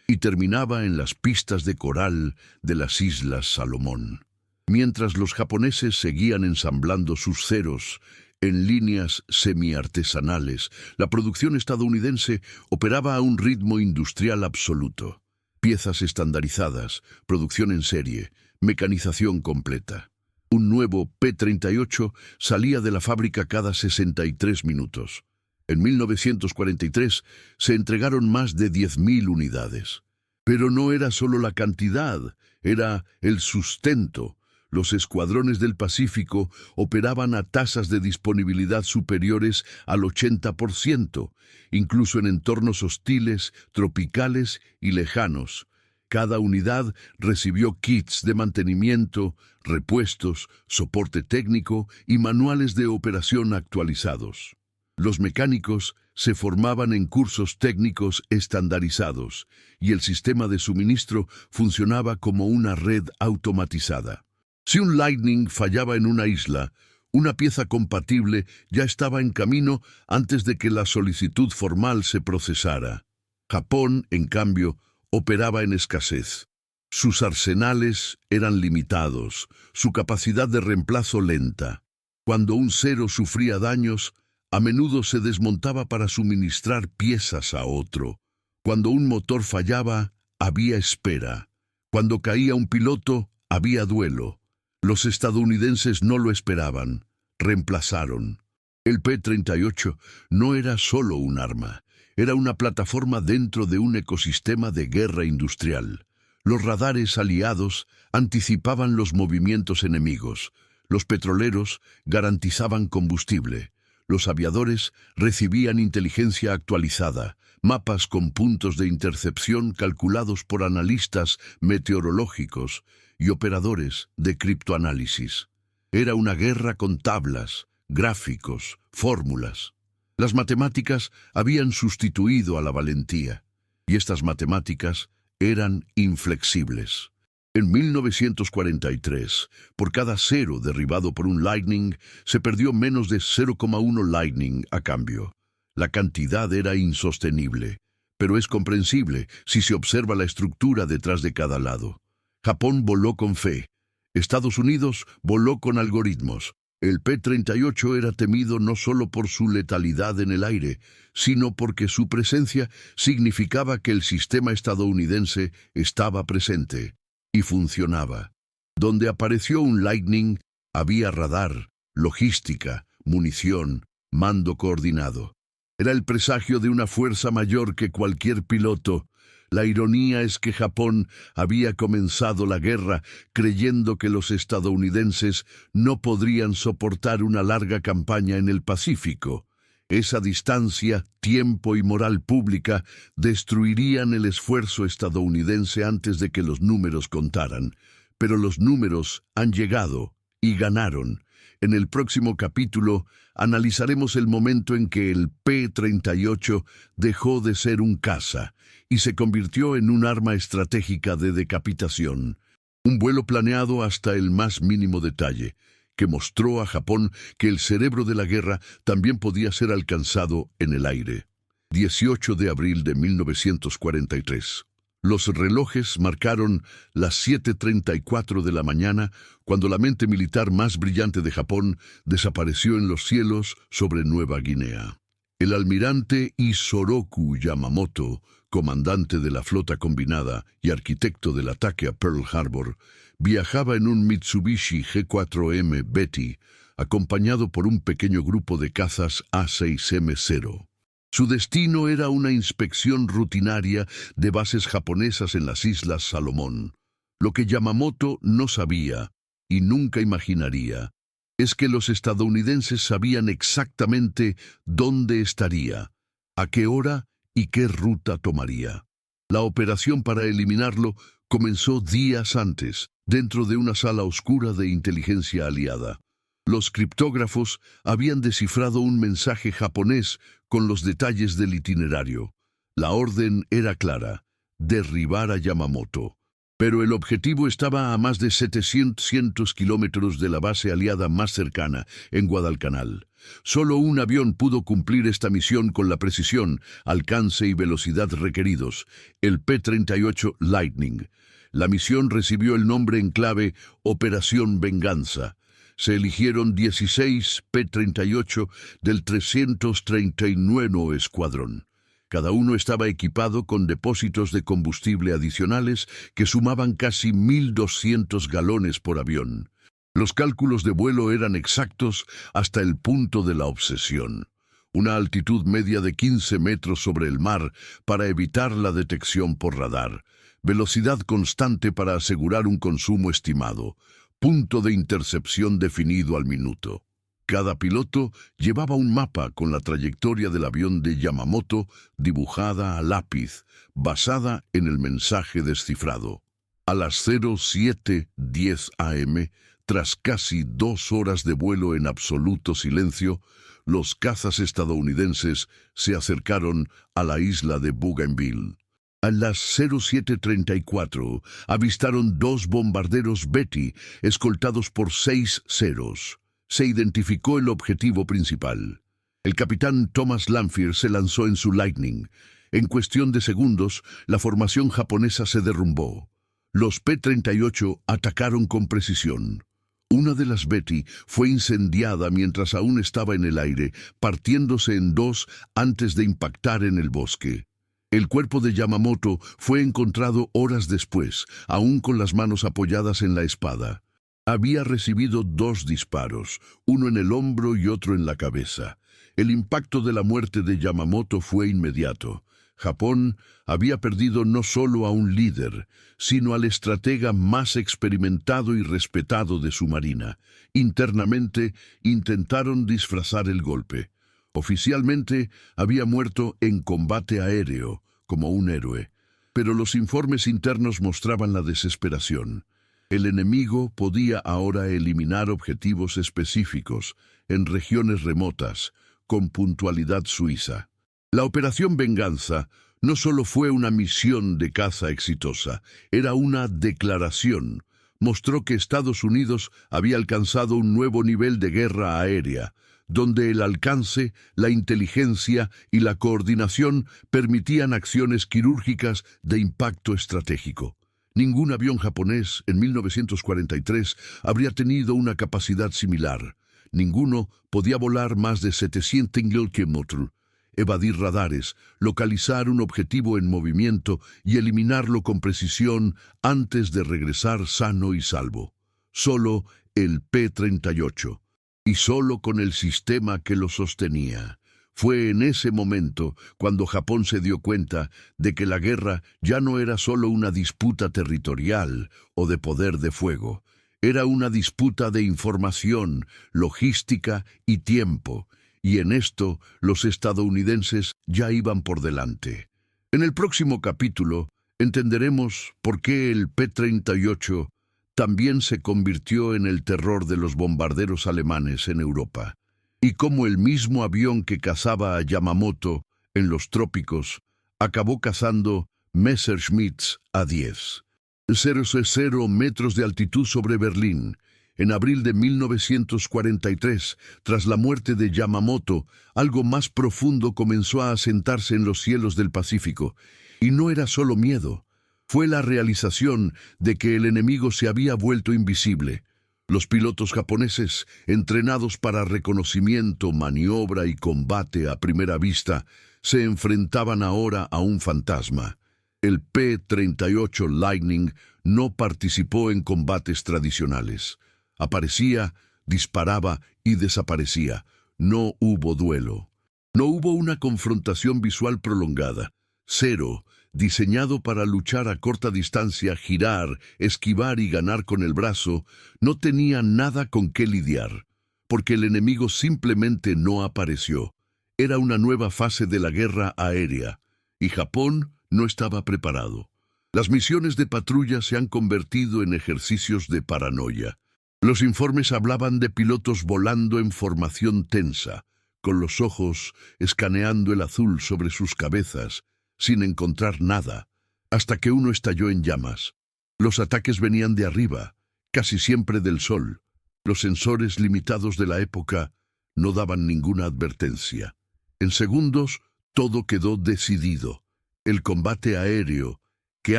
Speaker 1: y terminaba en las pistas de coral de las Islas Salomón. Mientras los japoneses seguían ensamblando sus ceros en líneas semiartesanales, la producción estadounidense operaba a un ritmo industrial absoluto. Piezas estandarizadas, producción en serie, Mecanización completa. Un nuevo P-38 salía de la fábrica cada 63 minutos. En 1943 se entregaron más de 10.000 unidades. Pero no era solo la cantidad, era el sustento. Los escuadrones del Pacífico operaban a tasas de disponibilidad superiores al 80%, incluso en entornos hostiles, tropicales y lejanos. Cada unidad recibió kits de mantenimiento, repuestos, soporte técnico y manuales de operación actualizados. Los mecánicos se formaban en cursos técnicos estandarizados y el sistema de suministro funcionaba como una red automatizada. Si un Lightning fallaba en una isla, una pieza compatible ya estaba en camino antes de que la solicitud formal se procesara. Japón, en cambio, operaba en escasez. Sus arsenales eran limitados, su capacidad de reemplazo lenta. Cuando un Zero sufría daños, a menudo se desmontaba para suministrar piezas a otro. Cuando un motor fallaba, había espera. Cuando caía un piloto, había duelo. Los estadounidenses no lo esperaban. Reemplazaron. El P-38 no era solo un arma. Era una plataforma dentro de un ecosistema de guerra industrial. Los radares aliados anticipaban los movimientos enemigos. Los petroleros garantizaban combustible. Los aviadores recibían inteligencia actualizada, mapas con puntos de intercepción calculados por analistas meteorológicos y operadores de criptoanálisis. Era una guerra con tablas, gráficos, fórmulas. Las matemáticas habían sustituido a la valentía, y estas matemáticas eran inflexibles. En 1943, por cada Zero derribado por un Lightning, se perdió menos de 0,1 Lightning a cambio. La cantidad era insostenible, pero es comprensible si se observa la estructura detrás de cada lado. Japón voló con fe. Estados Unidos voló con algoritmos. El P-38 era temido no solo por su letalidad en el aire, sino porque su presencia significaba que el sistema estadounidense estaba presente. Y funcionaba. Donde apareció un Lightning, había radar, logística, munición, mando coordinado. Era el presagio de una fuerza mayor que cualquier piloto. La ironía es que Japón había comenzado la guerra creyendo que los estadounidenses no podrían soportar una larga campaña en el Pacífico. Esa distancia, tiempo y moral pública destruirían el esfuerzo estadounidense antes de que los números contaran. Pero los números han llegado y ganaron. En el próximo capítulo analizaremos el momento en que el P-38 dejó de ser un caza y se convirtió en un arma estratégica de decapitación. Un vuelo planeado hasta el más mínimo detalle, que mostró a Japón que el cerebro de la guerra también podía ser alcanzado en el aire. 18 de abril de 1943. Los relojes marcaron las 7:34 de la mañana cuando la mente militar más brillante de Japón desapareció en los cielos sobre Nueva Guinea. El almirante Isoroku Yamamoto, comandante de la flota combinada y arquitecto del ataque a Pearl Harbor, viajaba en un Mitsubishi G4M Betty, acompañado por un pequeño grupo de cazas A6M0. Su destino era una inspección rutinaria de bases japonesas en las Islas Salomón. Lo que Yamamoto no sabía, y nunca imaginaría, es que los estadounidenses sabían exactamente dónde estaría, a qué hora y qué ruta tomaría. La operación para eliminarlo comenzó días antes, dentro de una sala oscura de inteligencia aliada. Los criptógrafos habían descifrado un mensaje japonés con los detalles del itinerario. La orden era clara: derribar a Yamamoto. Pero el objetivo estaba a más de 700 kilómetros de la base aliada más cercana, en Guadalcanal. Solo un avión pudo cumplir esta misión con la precisión, alcance y velocidad requeridos: el P-38 Lightning. La misión recibió el nombre en clave Operación Venganza. Se eligieron 16 P-38 del 339 Escuadrón. Cada uno estaba equipado con depósitos de combustible adicionales que sumaban casi 1.200 galones por avión. Los cálculos de vuelo eran exactos hasta el punto de la obsesión. Una altitud media de 15 metros sobre el mar para evitar la detección por radar. Velocidad constante para asegurar un consumo estimado. Punto de intercepción definido al minuto. Cada piloto llevaba un mapa con la trayectoria del avión de Yamamoto dibujada a lápiz, basada en el mensaje descifrado. A las 07:10 am, tras casi 2 horas de vuelo en absoluto silencio, los cazas estadounidenses se acercaron a la isla de Bougainville. A las 07:34 avistaron 2 bombarderos Betty escoltados por 6 Zeros. Se identificó el objetivo principal. El capitán Thomas Lanphier se lanzó en su Lightning. En cuestión de segundos, la formación japonesa se derrumbó. Los P-38 atacaron con precisión. Una de las Betty fue incendiada mientras aún estaba en el aire, partiéndose en 2 antes de impactar en el bosque. El cuerpo de Yamamoto fue encontrado horas después, aún con las manos apoyadas en la espada. Había recibido 2 disparos, uno en el hombro y otro en la cabeza. El impacto de la muerte de Yamamoto fue inmediato. Japón había perdido no solo a un líder, sino al estratega más experimentado y respetado de su marina. Internamente intentaron disfrazar el golpe. Oficialmente había muerto en combate aéreo, como un héroe. Pero los informes internos mostraban la desesperación. El enemigo podía ahora eliminar objetivos específicos en regiones remotas, con puntualidad suiza. La Operación Venganza no solo fue una misión de caza exitosa, era una declaración. Mostró que Estados Unidos había alcanzado un nuevo nivel de guerra aérea, donde el alcance, la inteligencia y la coordinación permitían acciones quirúrgicas de impacto estratégico. Ningún avión japonés en 1943 habría tenido una capacidad similar. Ninguno podía volar más de 700 km, evadir radares, localizar un objetivo en movimiento y eliminarlo con precisión antes de regresar sano y salvo. Solo el P-38, y solo con el sistema que lo sostenía. Fue en ese momento cuando Japón se dio cuenta de que la guerra ya no era solo una disputa territorial o de poder de fuego. Era una disputa de información, logística y tiempo, y en esto los estadounidenses ya iban por delante. En el próximo capítulo entenderemos por qué el P-38 también se convirtió en el terror de los bombarderos alemanes en Europa, y cómo el mismo avión que cazaba a Yamamoto en los trópicos acabó cazando Messerschmitts A-10. 0,0 metros de altitud sobre Berlín. En abril de 1943, tras la muerte de Yamamoto, algo más profundo comenzó a asentarse en los cielos del Pacífico. Y no era solo miedo, fue la realización de que el enemigo se había vuelto invisible. Los pilotos japoneses, entrenados para reconocimiento, maniobra y combate a primera vista, se enfrentaban ahora a un fantasma. El P-38 Lightning no participó en combates tradicionales. Aparecía, disparaba y desaparecía. No hubo duelo. No hubo una confrontación visual prolongada. Zero, diseñado para luchar a corta distancia, girar, esquivar y ganar con el brazo, no tenía nada con qué lidiar, porque el enemigo simplemente no apareció. Era una nueva fase de la guerra aérea, y Japón no estaba preparado. Las misiones de patrulla se han convertido en ejercicios de paranoia. Los informes hablaban de pilotos volando en formación tensa, con los ojos escaneando el azul sobre sus cabezas, sin encontrar nada, hasta que uno estalló en llamas. Los ataques venían de arriba, casi siempre del sol. Los sensores limitados de la época no daban ninguna advertencia. En segundos, todo quedó decidido. El combate aéreo, que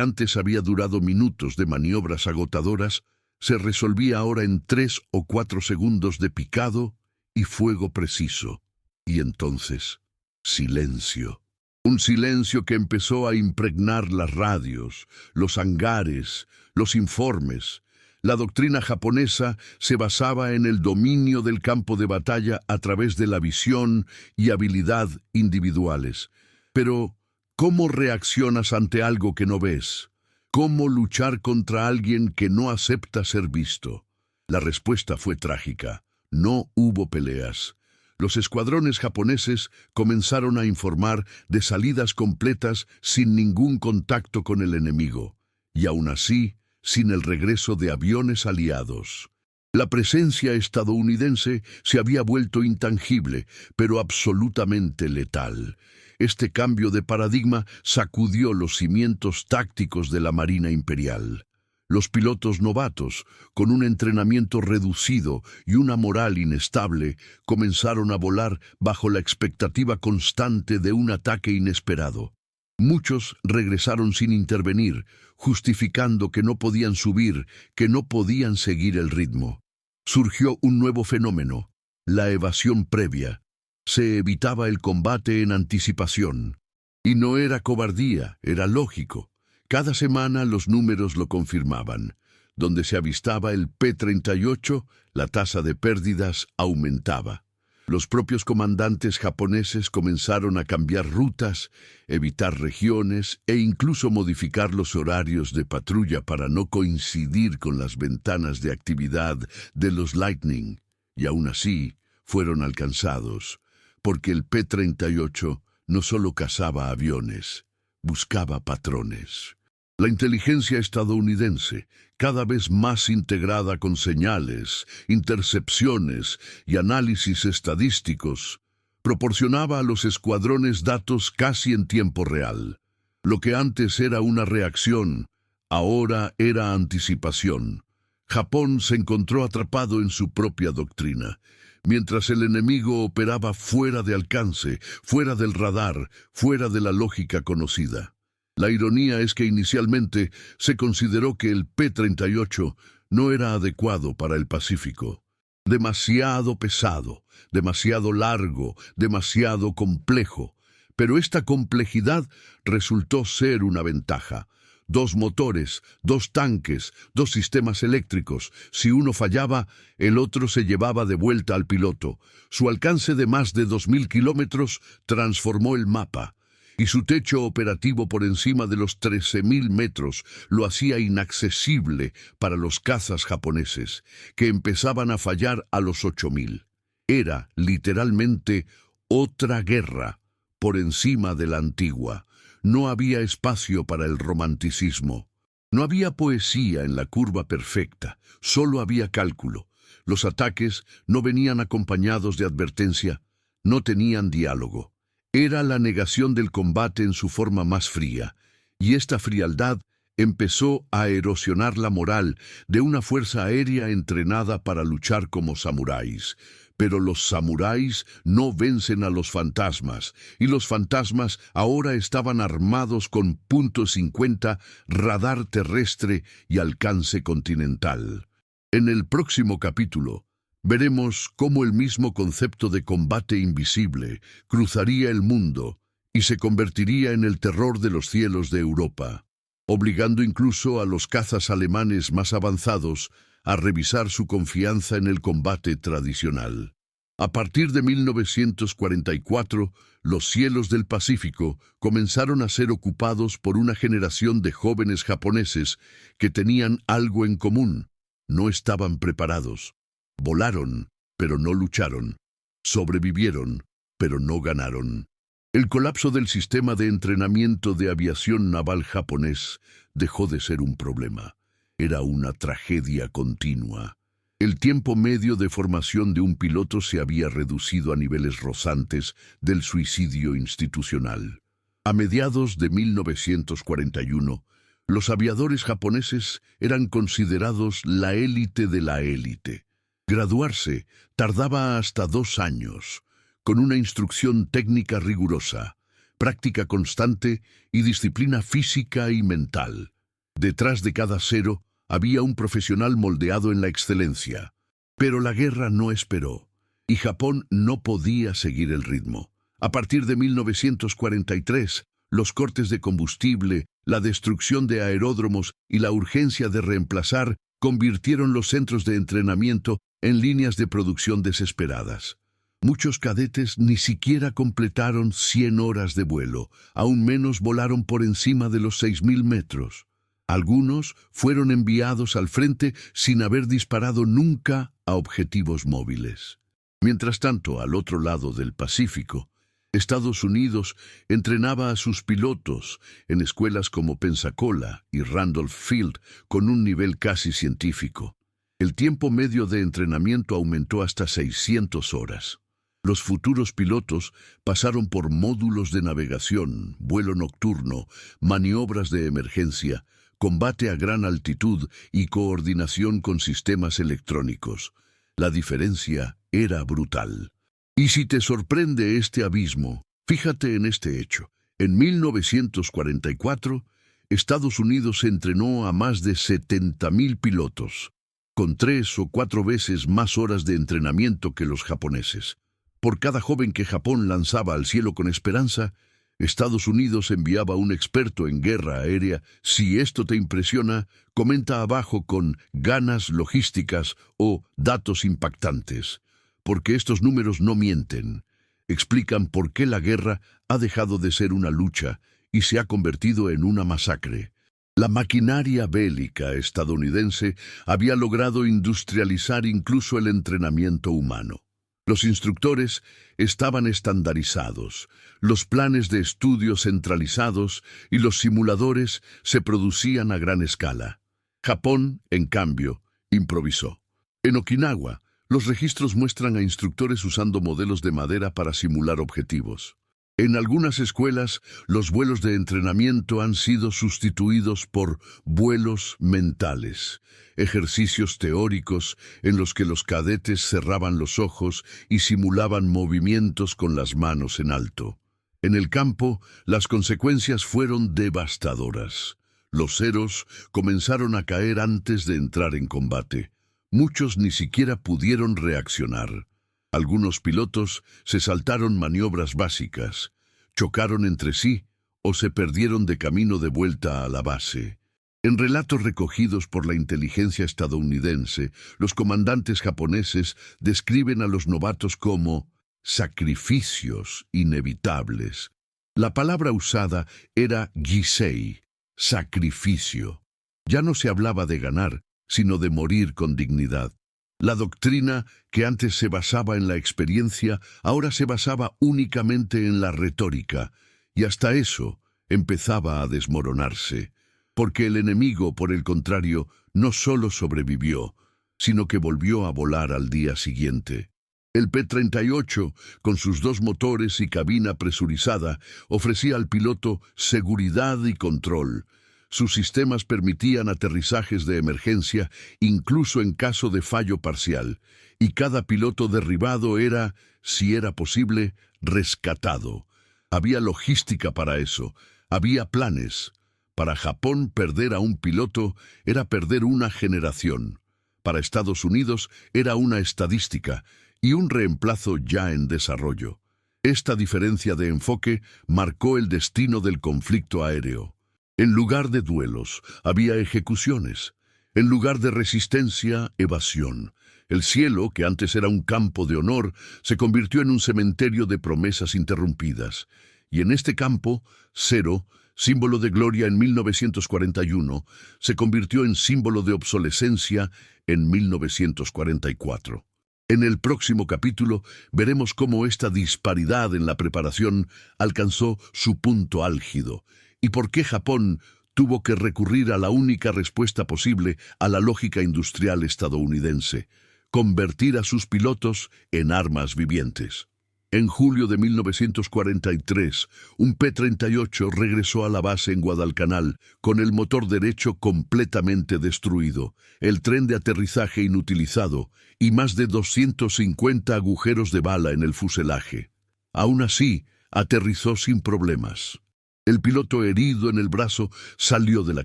Speaker 1: antes había durado minutos de maniobras agotadoras, se resolvía ahora en 3 o 4 segundos de picado y fuego preciso. Y entonces, silencio. Un silencio que empezó a impregnar las radios, los hangares, los informes. La doctrina japonesa se basaba en el dominio del campo de batalla a través de la visión y habilidad individuales. Pero, ¿cómo reaccionas ante algo que no ves? ¿Cómo luchar contra alguien que no acepta ser visto? La respuesta fue trágica. No hubo peleas. Los escuadrones japoneses comenzaron a informar de salidas completas sin ningún contacto con el enemigo, y aún así, sin el regreso de aviones aliados. La presencia estadounidense se había vuelto intangible, pero absolutamente letal. Este cambio de paradigma sacudió los cimientos tácticos de la Marina Imperial. Los pilotos novatos, con un entrenamiento reducido y una moral inestable, comenzaron a volar bajo la expectativa constante de un ataque inesperado. Muchos regresaron sin intervenir, justificando que no podían subir, que no podían seguir el ritmo. Surgió un nuevo fenómeno, la evasión previa. Se evitaba el combate en anticipación. Y no era cobardía, era lógico. Cada semana los números lo confirmaban. Donde se avistaba el P-38, la tasa de pérdidas aumentaba. Los propios comandantes japoneses comenzaron a cambiar rutas, evitar regiones e incluso modificar los horarios de patrulla para no coincidir con las ventanas de actividad de los Lightning. Y aún así, fueron alcanzados, porque el P-38 no solo cazaba aviones, buscaba patrones. La inteligencia estadounidense, cada vez más integrada con señales, intercepciones y análisis estadísticos, proporcionaba a los escuadrones datos casi en tiempo real. Lo que antes era una reacción, ahora era anticipación. Japón se encontró atrapado en su propia doctrina. Mientras el enemigo operaba fuera de alcance, fuera del radar, fuera de la lógica conocida. La ironía es que inicialmente se consideró que el P-38 no era adecuado para el Pacífico. Demasiado pesado, demasiado largo, demasiado complejo. Pero esta complejidad resultó ser una ventaja. 2 motores, 2 tanques, 2 sistemas eléctricos. Si uno fallaba, el otro se llevaba de vuelta al piloto. Su alcance de más de 2.000 kilómetros transformó el mapa. Y su techo operativo por encima de los 13.000 metros lo hacía inaccesible para los cazas japoneses, que empezaban a fallar a los 8.000. Era, literalmente, otra guerra, por encima de la antigua. No había espacio para el romanticismo. No había poesía en la curva perfecta, solo había cálculo. Los ataques no venían acompañados de advertencia, no tenían diálogo. Era la negación del combate en su forma más fría, y esta frialdad empezó a erosionar la moral de una fuerza aérea entrenada para luchar como samuráis. Pero los samuráis no vencen a los fantasmas, y los fantasmas ahora estaban armados con .50, radar terrestre y alcance continental. En el próximo capítulo, veremos cómo el mismo concepto de combate invisible cruzaría el mundo y se convertiría en el terror de los cielos de Europa, obligando incluso a los cazas alemanes más avanzados a revisar su confianza en el combate tradicional. A partir de 1944, los cielos del Pacífico comenzaron a ser ocupados por una generación de jóvenes japoneses que tenían algo en común: no estaban preparados. Volaron, pero no lucharon. Sobrevivieron, pero no ganaron. El colapso del sistema de entrenamiento de aviación naval japonés dejó de ser un problema. Era una tragedia continua. El tiempo medio de formación de un piloto se había reducido a niveles rozantes del suicidio institucional. A mediados de 1941, los aviadores japoneses eran considerados la élite de la élite. Graduarse tardaba hasta 2 años, con una instrucción técnica rigurosa, práctica constante y disciplina física y mental. Detrás de cada cero había un profesional moldeado en la excelencia. Pero la guerra no esperó, y Japón no podía seguir el ritmo. A partir de 1943, los cortes de combustible, la destrucción de aeródromos y la urgencia de reemplazar convirtieron los centros de entrenamiento en líneas de producción desesperadas. Muchos cadetes ni siquiera completaron 100 horas de vuelo, aún menos volaron por encima de los 6.000 metros. Algunos fueron enviados al frente sin haber disparado nunca a objetivos móviles. Mientras tanto, al otro lado del Pacífico, Estados Unidos entrenaba a sus pilotos en escuelas como Pensacola y Randolph Field con un nivel casi científico. El tiempo medio de entrenamiento aumentó hasta 600 horas. Los futuros pilotos pasaron por módulos de navegación, vuelo nocturno, maniobras de emergencia, combate a gran altitud y coordinación con sistemas electrónicos. La diferencia era brutal. Y si te sorprende este abismo, fíjate en este hecho. En 1944, Estados Unidos entrenó a más de 70.000 pilotos, con 3 o 4 veces más horas de entrenamiento que los japoneses. Por cada joven que Japón lanzaba al cielo con esperanza, Estados Unidos enviaba un experto en guerra aérea. Si esto te impresiona, comenta abajo con ganas logísticas o datos impactantes, porque estos números no mienten. Explican por qué la guerra ha dejado de ser una lucha y se ha convertido en una masacre. La maquinaria bélica estadounidense había logrado industrializar incluso el entrenamiento humano. Los instructores estaban estandarizados, los planes de estudio centralizados y los simuladores se producían a gran escala. Japón, en cambio, improvisó. En Okinawa, los registros muestran a instructores usando modelos de madera para simular objetivos. En algunas escuelas, los vuelos de entrenamiento han sido sustituidos por vuelos mentales, ejercicios teóricos en los que los cadetes cerraban los ojos y simulaban movimientos con las manos en alto. En el campo, las consecuencias fueron devastadoras. Los ceros comenzaron a caer antes de entrar en combate. Muchos ni siquiera pudieron reaccionar. Algunos pilotos se saltaron maniobras básicas, chocaron entre sí o se perdieron de camino de vuelta a la base. En relatos recogidos por la inteligencia estadounidense, los comandantes japoneses describen a los novatos como sacrificios inevitables. La palabra usada era gisei, sacrificio. Ya no se hablaba de ganar, sino de morir con dignidad. La doctrina, que antes se basaba en la experiencia, ahora se basaba únicamente en la retórica, y hasta eso empezaba a desmoronarse, porque el enemigo, por el contrario, no solo sobrevivió, sino que volvió a volar al día siguiente. El P-38, con sus 2 motores y cabina presurizada, ofrecía al piloto seguridad y control. Sus sistemas permitían aterrizajes de emergencia, incluso en caso de fallo parcial, y cada piloto derribado era, si era posible, rescatado. Había logística para eso, había planes. Para Japón, perder a un piloto era perder una generación. Para Estados Unidos era una estadística y un reemplazo ya en desarrollo. Esta diferencia de enfoque marcó el destino del conflicto aéreo. En lugar de duelos, había ejecuciones. En lugar de resistencia, evasión. El cielo, que antes era un campo de honor, se convirtió en un cementerio de promesas interrumpidas. Y en este campo, cero, símbolo de gloria en 1941, se convirtió en símbolo de obsolescencia en 1944. En el próximo capítulo veremos cómo esta disparidad en la preparación alcanzó su punto álgido y por qué Japón tuvo que recurrir a la única respuesta posible a la lógica industrial estadounidense: convertir a sus pilotos en armas vivientes. En julio de 1943, un P-38 regresó a la base en Guadalcanal con el motor derecho completamente destruido, el tren de aterrizaje inutilizado y más de 250 agujeros de bala en el fuselaje. Aún así, aterrizó sin problemas. El piloto herido en el brazo salió de la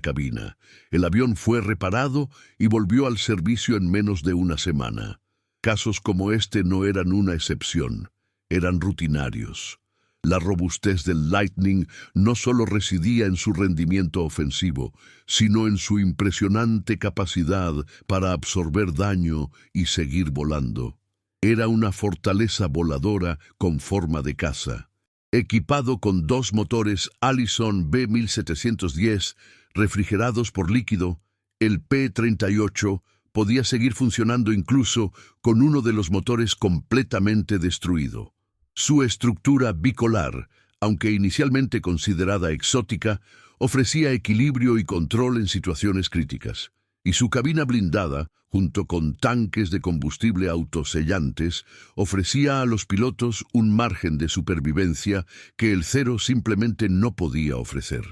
Speaker 1: cabina. El avión fue reparado y volvió al servicio en menos de una semana. Casos como este no eran una excepción. Eran rutinarios. La robustez del Lightning no solo residía en su rendimiento ofensivo, sino en su impresionante capacidad para absorber daño y seguir volando. Era una fortaleza voladora con forma de caza. Equipado con dos motores Allison B1710 refrigerados por líquido, el P-38 podía seguir funcionando incluso con uno de los motores completamente destruido. Su estructura bicolar, aunque inicialmente considerada exótica, ofrecía equilibrio y control en situaciones críticas. Y su cabina blindada, junto con tanques de combustible autosellantes, ofrecía a los pilotos un margen de supervivencia que el Zero simplemente no podía ofrecer.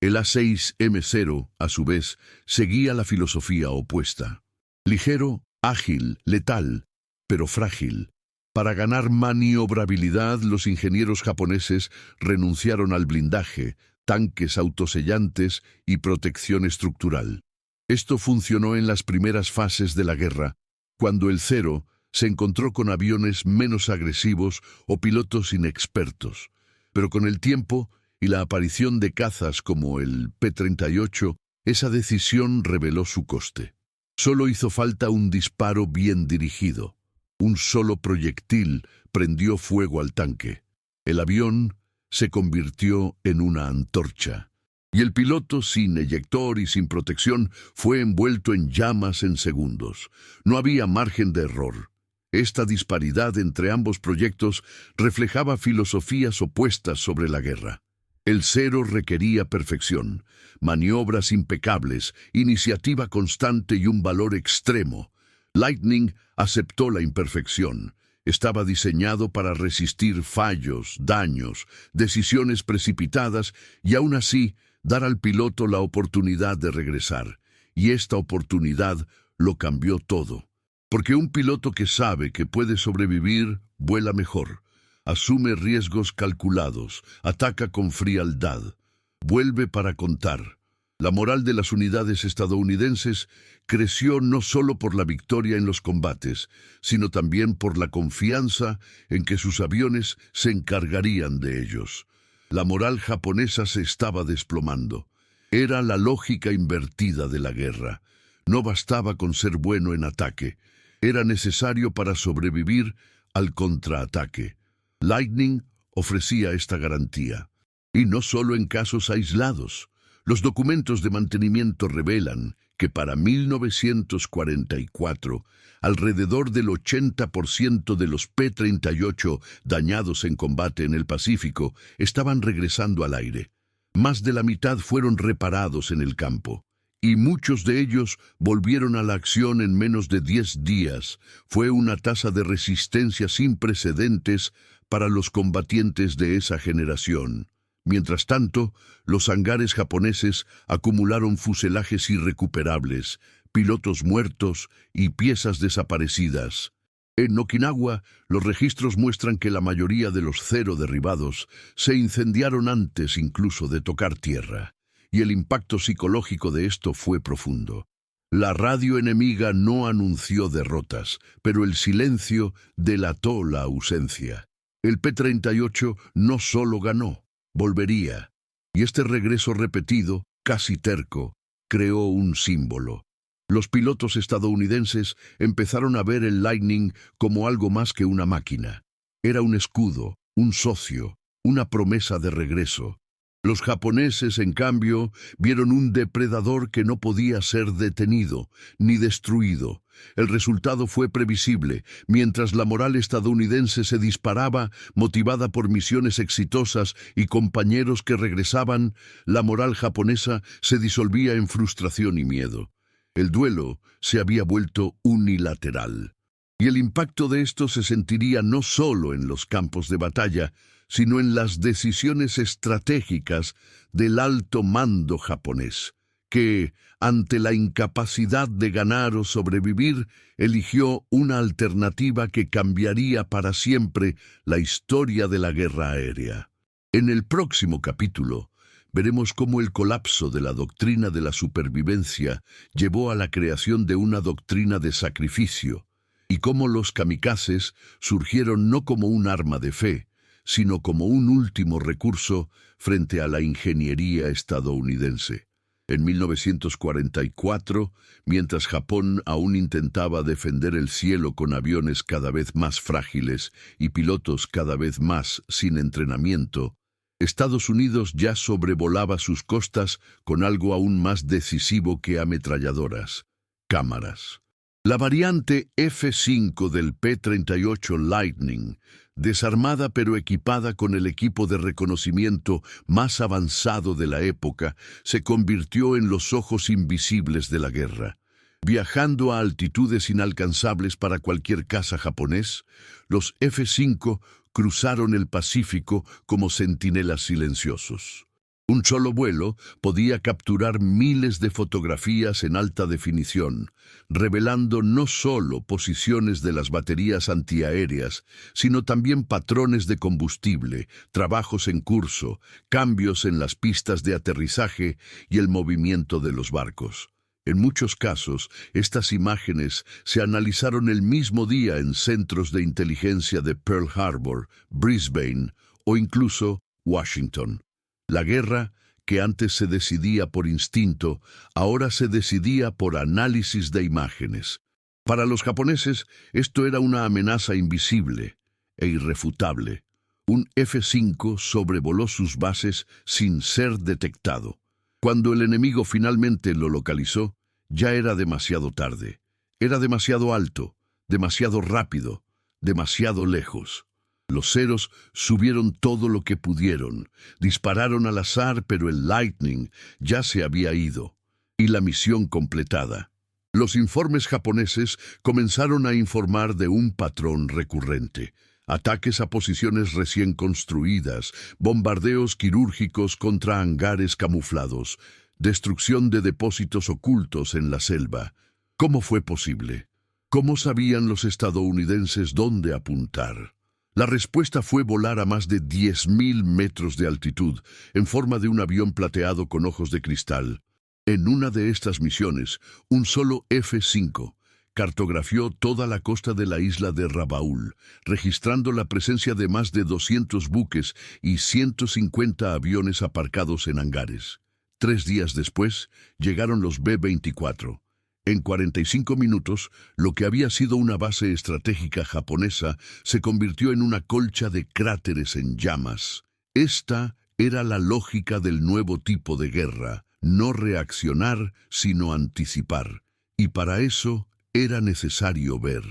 Speaker 1: El A6M0, a su vez, seguía la filosofía opuesta. Ligero, ágil, letal, pero frágil. Para ganar maniobrabilidad, los ingenieros japoneses renunciaron al blindaje, tanques autosellantes y protección estructural. Esto funcionó en las primeras fases de la guerra, cuando el Zero se encontró con aviones menos agresivos o pilotos inexpertos. Pero con el tiempo y la aparición de cazas como el P-38, esa decisión reveló su coste. Solo hizo falta un disparo bien dirigido. Un solo proyectil prendió fuego al tanque. El avión se convirtió en una antorcha. Y el piloto, sin eyector y sin protección, fue envuelto en llamas en segundos. No había margen de error. Esta disparidad entre ambos proyectos reflejaba filosofías opuestas sobre la guerra. El Zero requería perfección, maniobras impecables, iniciativa constante y un valor extremo. Lightning aceptó la imperfección. Estaba diseñado para resistir fallos, daños, decisiones precipitadas y aún así dar al piloto la oportunidad de regresar. Y esta oportunidad lo cambió todo. Porque un piloto que sabe que puede sobrevivir, vuela mejor. Asume riesgos calculados, ataca con frialdad, vuelve para contar. La moral de las unidades estadounidenses creció no solo por la victoria en los combates, sino también por la confianza en que sus aviones se encargarían de ellos. La moral japonesa se estaba desplomando. Era la lógica invertida de la guerra. No bastaba con ser bueno en ataque. Era necesario para sobrevivir al contraataque. Lightning ofrecía esta garantía. Y no solo en casos aislados. Los documentos de mantenimiento revelan que para 1944, alrededor del 80% de los P-38 dañados en combate en el Pacífico estaban regresando al aire. Más de la mitad fueron reparados en el campo. Y muchos de ellos volvieron a la acción en menos de 10 días. Fue una tasa de resistencia sin precedentes para los combatientes de esa generación. Mientras tanto, los hangares japoneses acumularon fuselajes irrecuperables, pilotos muertos y piezas desaparecidas. En Okinawa, los registros muestran que la mayoría de los Zero derribados se incendiaron antes incluso de tocar tierra, y el impacto psicológico de esto fue profundo. La radio enemiga no anunció derrotas, pero el silencio delató la ausencia. El P-38 no solo ganó, volvería. Y este regreso repetido, casi terco, creó un símbolo. Los pilotos estadounidenses empezaron a ver el Lightning como algo más que una máquina. Era un escudo, un socio, una promesa de regreso. Los japoneses, en cambio, vieron un depredador que no podía ser detenido ni destruido. El resultado fue previsible. Mientras la moral estadounidense se disparaba, motivada por misiones exitosas y compañeros que regresaban, la moral japonesa se disolvía en frustración y miedo. El duelo se había vuelto unilateral. Y el impacto de esto se sentiría no solo en los campos de batalla, sino en las decisiones estratégicas del alto mando japonés, que, ante la incapacidad de ganar o sobrevivir, eligió una alternativa que cambiaría para siempre la historia de la guerra aérea. En el próximo capítulo, veremos cómo el colapso de la doctrina de la supervivencia llevó a la creación de una doctrina de sacrificio, y cómo los kamikazes surgieron no como un arma de fe, sino como un último recurso frente a la ingeniería estadounidense. En 1944, mientras Japón aún intentaba defender el cielo con aviones cada vez más frágiles y pilotos cada vez más sin entrenamiento, Estados Unidos ya sobrevolaba sus costas con algo aún más decisivo que ametralladoras: cámaras. La variante F-5 del P-38 Lightning, desarmada pero equipada con el equipo de reconocimiento más avanzado de la época, se convirtió en los ojos invisibles de la guerra. Viajando a altitudes inalcanzables para cualquier caza japonés, los F-5 cruzaron el Pacífico como centinelas silenciosos. Un solo vuelo podía capturar miles de fotografías en alta definición, revelando no solo posiciones de las baterías antiaéreas, sino también patrones de combustible, trabajos en curso, cambios en las pistas de aterrizaje y el movimiento de los barcos. En muchos casos, estas imágenes se analizaron el mismo día en centros de inteligencia de Pearl Harbor, Brisbane o incluso Washington. La guerra, que antes se decidía por instinto, ahora se decidía por análisis de imágenes. Para los japoneses, esto era una amenaza invisible e irrefutable. Un F-5 sobrevoló sus bases sin ser detectado. Cuando el enemigo finalmente lo localizó, ya era demasiado tarde. Era demasiado alto, demasiado rápido, demasiado lejos. Los ceros subieron todo lo que pudieron, dispararon al azar, pero el Lightning ya se había ido, y la misión completada. Los informes japoneses comenzaron a informar de un patrón recurrente: ataques a posiciones recién construidas, bombardeos quirúrgicos contra hangares camuflados, destrucción de depósitos ocultos en la selva. ¿Cómo fue posible? ¿Cómo sabían los estadounidenses dónde apuntar? La respuesta fue volar a más de 10.000 metros de altitud, en forma de un avión plateado con ojos de cristal. En una de estas misiones, un solo F-5 cartografió toda la costa de la isla de Rabaul, registrando la presencia de más de 200 buques y 150 aviones aparcados en hangares. 3 días después, llegaron los B-24. En 45 minutos, lo que había sido una base estratégica japonesa se convirtió en una colcha de cráteres en llamas. Esta era la lógica del nuevo tipo de guerra: no reaccionar, sino anticipar. Y para eso era necesario ver.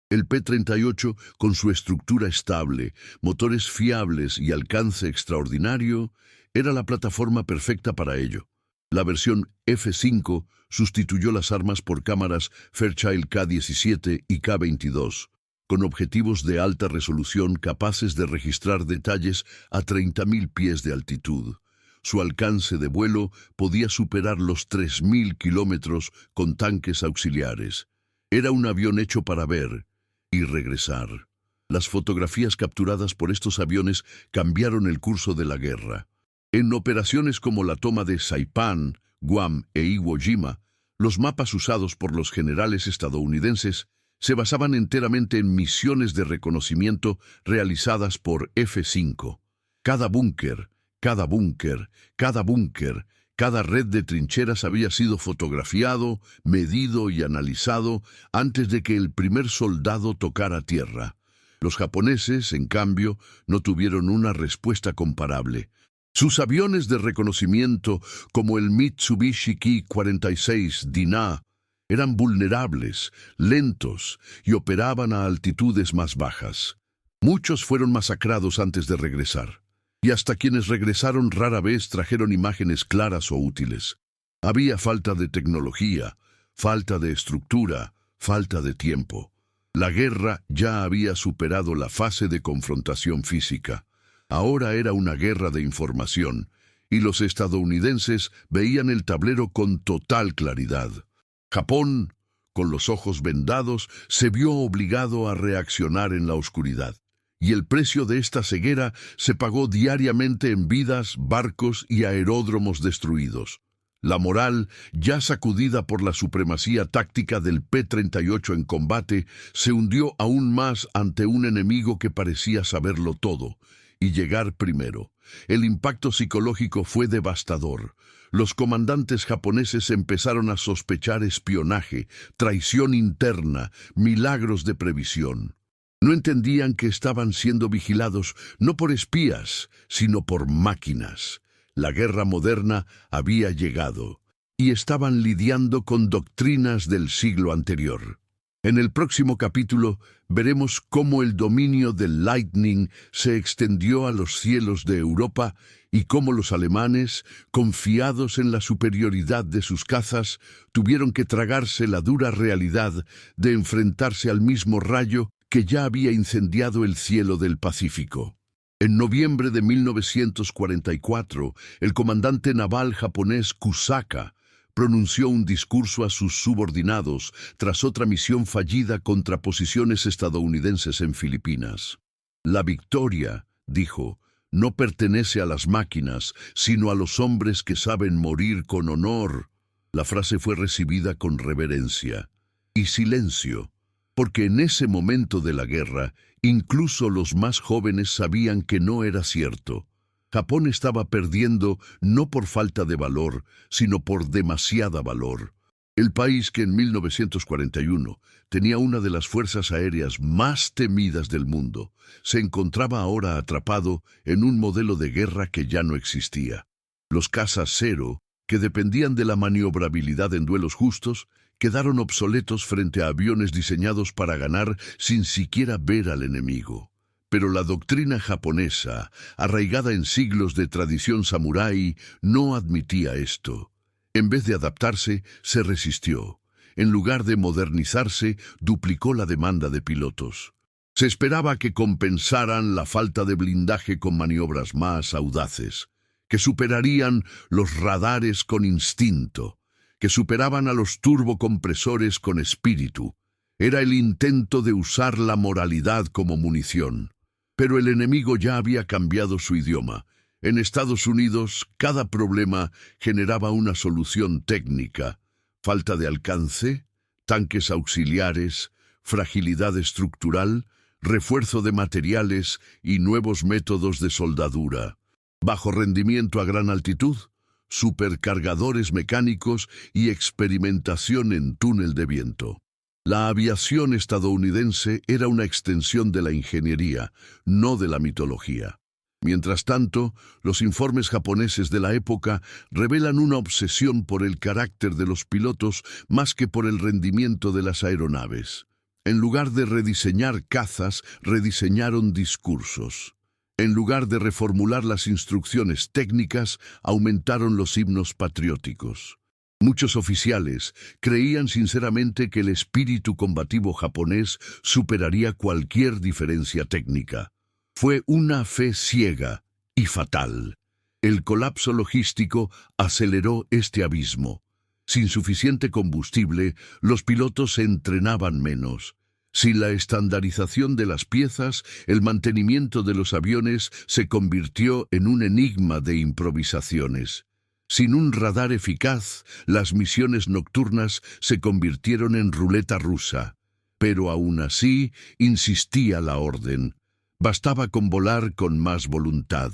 Speaker 1: El P-38, con su estructura estable, motores fiables y alcance extraordinario, era la plataforma perfecta para ello. La versión F-5 sustituyó las armas por cámaras Fairchild K-17 y K-22, con objetivos de alta resolución capaces de registrar detalles a 30.000 pies de altitud. Su alcance de vuelo podía superar los 3.000 kilómetros con tanques auxiliares. Era un avión hecho para ver y regresar. Las fotografías capturadas por estos aviones cambiaron el curso de la guerra. En operaciones como la toma de Saipan, Guam e Iwo Jima, los mapas usados por los generales estadounidenses se basaban enteramente en misiones de reconocimiento realizadas por F-5. Cada búnker, cada búnker, cada búnker, cada red de trincheras había sido fotografiado, medido y analizado antes de que el primer soldado tocara tierra. Los japoneses, en cambio, no tuvieron una respuesta comparable. Sus aviones de reconocimiento, como el Mitsubishi Ki-46 Dina, eran vulnerables, lentos y operaban a altitudes más bajas. Muchos fueron masacrados antes de regresar, y hasta quienes regresaron rara vez trajeron imágenes claras o útiles. Había falta de tecnología, falta de estructura, falta de tiempo. La guerra ya había superado la fase de confrontación física. Ahora era una guerra de información, y los estadounidenses veían el tablero con total claridad. Japón, con los ojos vendados, se vio obligado a reaccionar en la oscuridad, y el precio de esta ceguera se pagó diariamente en vidas, barcos y aeródromos destruidos. La moral, ya sacudida por la supremacía táctica del P-38 en combate, se hundió aún más ante un enemigo que parecía saberlo todo, y llegar primero. El impacto psicológico fue devastador. Los comandantes japoneses empezaron a sospechar espionaje, traición interna, milagros de previsión. No entendían que estaban siendo vigilados no por espías, sino por máquinas. La guerra moderna había llegado y estaban lidiando con doctrinas del siglo anterior. En el próximo capítulo veremos cómo el dominio del Lightning se extendió a los cielos de Europa y cómo los alemanes, confiados en la superioridad de sus cazas, tuvieron que tragarse la dura realidad de enfrentarse al mismo rayo que ya había incendiado el cielo del Pacífico. En noviembre de 1944, el comandante naval japonés Kusaka pronunció un discurso a sus subordinados tras otra misión fallida contra posiciones estadounidenses en Filipinas. La victoria, dijo, no pertenece a las máquinas, sino a los hombres que saben morir con honor. La frase fue recibida con reverencia y silencio, porque en ese momento de la guerra, incluso los más jóvenes sabían que no era cierto. Japón estaba perdiendo no por falta de valor, sino por demasiada valor. El país que en 1941 tenía una de las fuerzas aéreas más temidas del mundo, se encontraba ahora atrapado en un modelo de guerra que ya no existía. Los cazas Zero, que dependían de la maniobrabilidad en duelos justos, quedaron obsoletos frente a aviones diseñados para ganar sin siquiera ver al enemigo. Pero la doctrina japonesa, arraigada en siglos de tradición samurái, no admitía esto. En vez de adaptarse, se resistió. En lugar de modernizarse, duplicó la demanda de pilotos. Se esperaba que compensaran la falta de blindaje con maniobras más audaces, que superarían los radares con instinto, que superaban a los turbocompresores con espíritu. Era el intento de usar la moralidad como munición. Pero el enemigo ya había cambiado su idioma. En Estados Unidos, cada problema generaba una solución técnica: falta de alcance, tanques auxiliares, fragilidad estructural, refuerzo de materiales y nuevos métodos de soldadura. Bajo rendimiento a gran altitud, supercargadores mecánicos y experimentación en túnel de viento. La aviación estadounidense era una extensión de la ingeniería, no de la mitología. Mientras tanto, los informes japoneses de la época revelan una obsesión por el carácter de los pilotos más que por el rendimiento de las aeronaves. En lugar de rediseñar cazas, rediseñaron discursos. En lugar de reformular las instrucciones técnicas, aumentaron los himnos patrióticos. Muchos oficiales creían sinceramente que el espíritu combativo japonés superaría cualquier diferencia técnica. Fue una fe ciega y fatal. El colapso logístico aceleró este abismo. Sin suficiente combustible, los pilotos se entrenaban menos. Sin la estandarización de las piezas, el mantenimiento de los aviones se convirtió en un enigma de improvisaciones. Sin un radar eficaz, las misiones nocturnas se convirtieron en ruleta rusa. Pero aún así, insistía la orden. Bastaba con volar con más voluntad.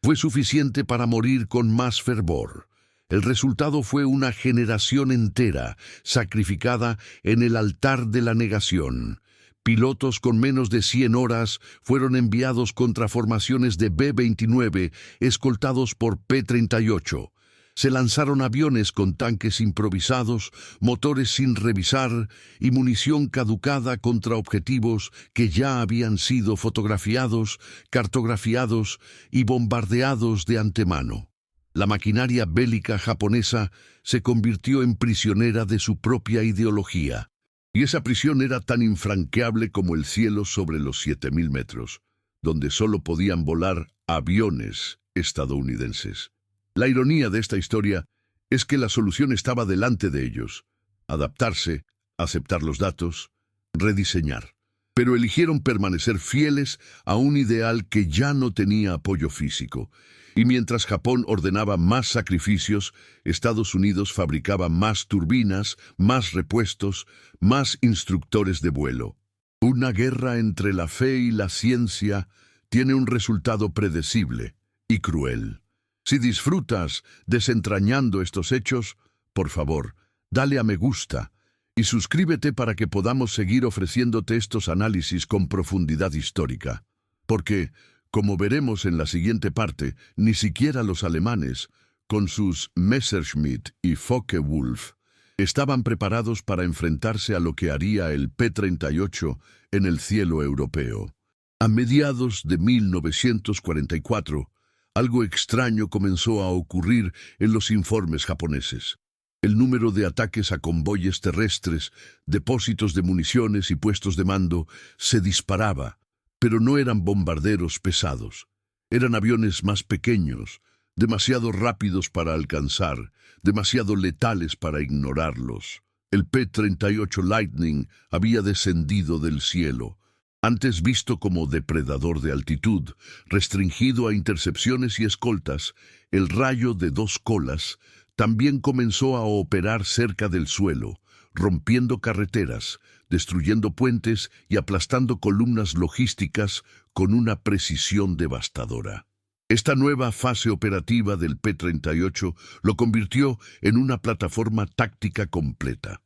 Speaker 1: Fue suficiente para morir con más fervor. El resultado fue una generación entera, sacrificada en el altar de la negación. Pilotos con menos de 100 horas fueron enviados contra formaciones de B-29, escoltados por P-38. Se lanzaron aviones con tanques improvisados, motores sin revisar y munición caducada contra objetivos que ya habían sido fotografiados, cartografiados y bombardeados de antemano. La maquinaria bélica japonesa se convirtió en prisionera de su propia ideología. Y esa prisión era tan infranqueable como el cielo sobre los 7.000 metros, donde solo podían volar aviones estadounidenses. La ironía de esta historia es que la solución estaba delante de ellos: adaptarse, aceptar los datos, rediseñar. Pero eligieron permanecer fieles a un ideal que ya no tenía apoyo físico. Y mientras Japón ordenaba más sacrificios, Estados Unidos fabricaba más turbinas, más repuestos, más instructores de vuelo. Una guerra entre la fe y la ciencia tiene un resultado predecible y cruel. Si disfrutas desentrañando estos hechos, por favor, dale a me gusta y suscríbete para que podamos seguir ofreciéndote estos análisis con profundidad histórica. Porque, como veremos en la siguiente parte, ni siquiera los alemanes, con sus Messerschmitt y Focke-Wulf, estaban preparados para enfrentarse a lo que haría el P-38 en el cielo europeo. A mediados de 1944, algo extraño comenzó a ocurrir en los informes japoneses. El número de ataques a convoyes terrestres, depósitos de municiones y puestos de mando se disparaba, pero no eran bombarderos pesados. Eran aviones más pequeños, demasiado rápidos para alcanzar, demasiado letales para ignorarlos. El P-38 Lightning había descendido del cielo, antes visto como depredador de altitud, restringido a intercepciones y escoltas. El rayo de dos colas también comenzó a operar cerca del suelo, rompiendo carreteras, destruyendo puentes y aplastando columnas logísticas con una precisión devastadora. Esta nueva fase operativa del P-38 lo convirtió en una plataforma táctica completa.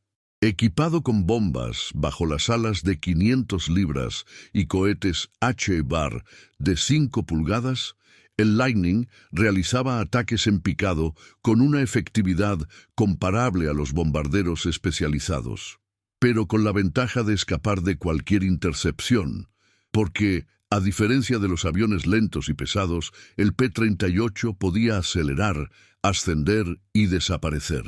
Speaker 1: Equipado con bombas bajo las alas de 500 libras y cohetes H-bar de 5 pulgadas, el Lightning realizaba ataques en picado con una efectividad comparable a los bombarderos especializados, pero con la ventaja de escapar de cualquier intercepción, porque, a diferencia de los aviones lentos y pesados, el P-38 podía acelerar, ascender y desaparecer.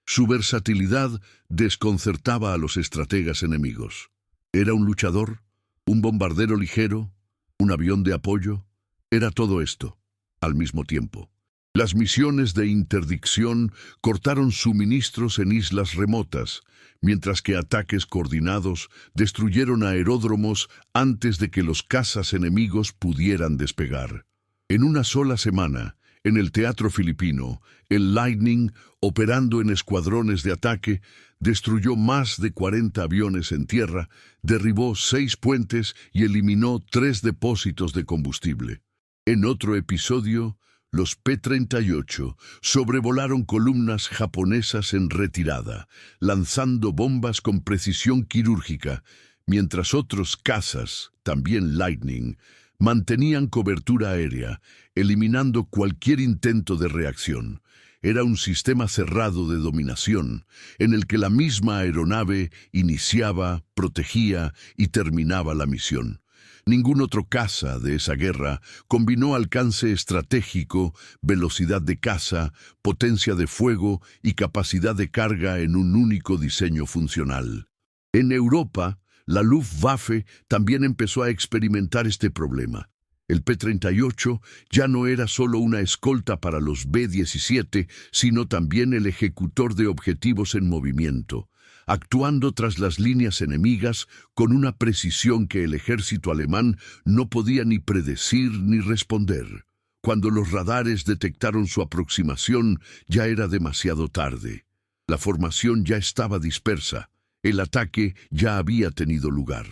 Speaker 1: Su versatilidad desconcertaba a los estrategas enemigos. ¿Era un luchador? ¿Un bombardero ligero? ¿Un avión de apoyo? Era todo esto, al mismo tiempo. Las misiones de interdicción cortaron suministros en islas remotas, mientras que ataques coordinados destruyeron aeródromos antes de que los cazas enemigos pudieran despegar. En una sola semana, en el teatro filipino, el Lightning, operando en escuadrones de ataque, destruyó más de 40 aviones en tierra, derribó 6 puentes y eliminó 3 depósitos de combustible. En otro episodio, los P-38 sobrevolaron columnas japonesas en retirada, lanzando bombas con precisión quirúrgica, mientras otros cazas, también Lightning, mantenían cobertura aérea, eliminando cualquier intento de reacción. Era un sistema cerrado de dominación, en el que la misma aeronave iniciaba, protegía y terminaba la misión. Ningún otro caza de esa guerra combinó alcance estratégico, velocidad de caza, potencia de fuego y capacidad de carga en un único diseño funcional. En Europa, la Luftwaffe también empezó a experimentar este problema. El P-38 ya no era solo una escolta para los B-17, sino también el ejecutor de objetivos en movimiento, actuando tras las líneas enemigas con una precisión que el ejército alemán no podía ni predecir ni responder. Cuando los radares detectaron su aproximación, ya era demasiado tarde. La formación ya estaba dispersa. El ataque ya había tenido lugar.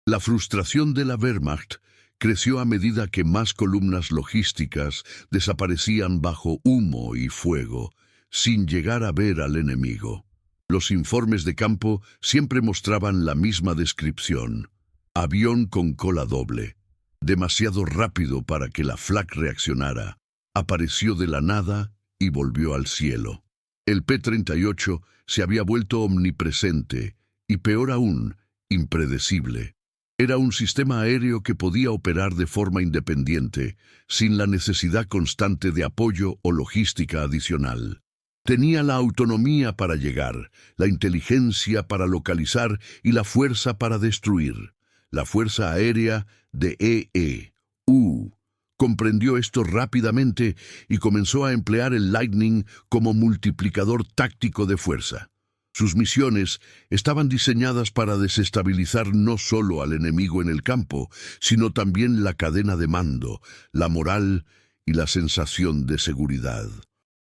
Speaker 1: La frustración de la Wehrmacht creció a medida que más columnas logísticas desaparecían bajo humo y fuego, sin llegar a ver al enemigo. Los informes de campo siempre mostraban la misma descripción. Avión con cola doble. Demasiado rápido para que la Flak reaccionara. Apareció de la nada y volvió al cielo. El P-38 se había vuelto omnipresente y, peor aún, impredecible. Era un sistema aéreo que podía operar de forma independiente, sin la necesidad constante de apoyo o logística adicional. Tenía la autonomía para llegar, la inteligencia para localizar y la fuerza para destruir. La Fuerza Aérea de EE-U comprendió esto rápidamente y comenzó a emplear el Lightning como multiplicador táctico de fuerza. Sus misiones estaban diseñadas para desestabilizar no solo al enemigo en el campo, sino también la cadena de mando, la moral y la sensación de seguridad.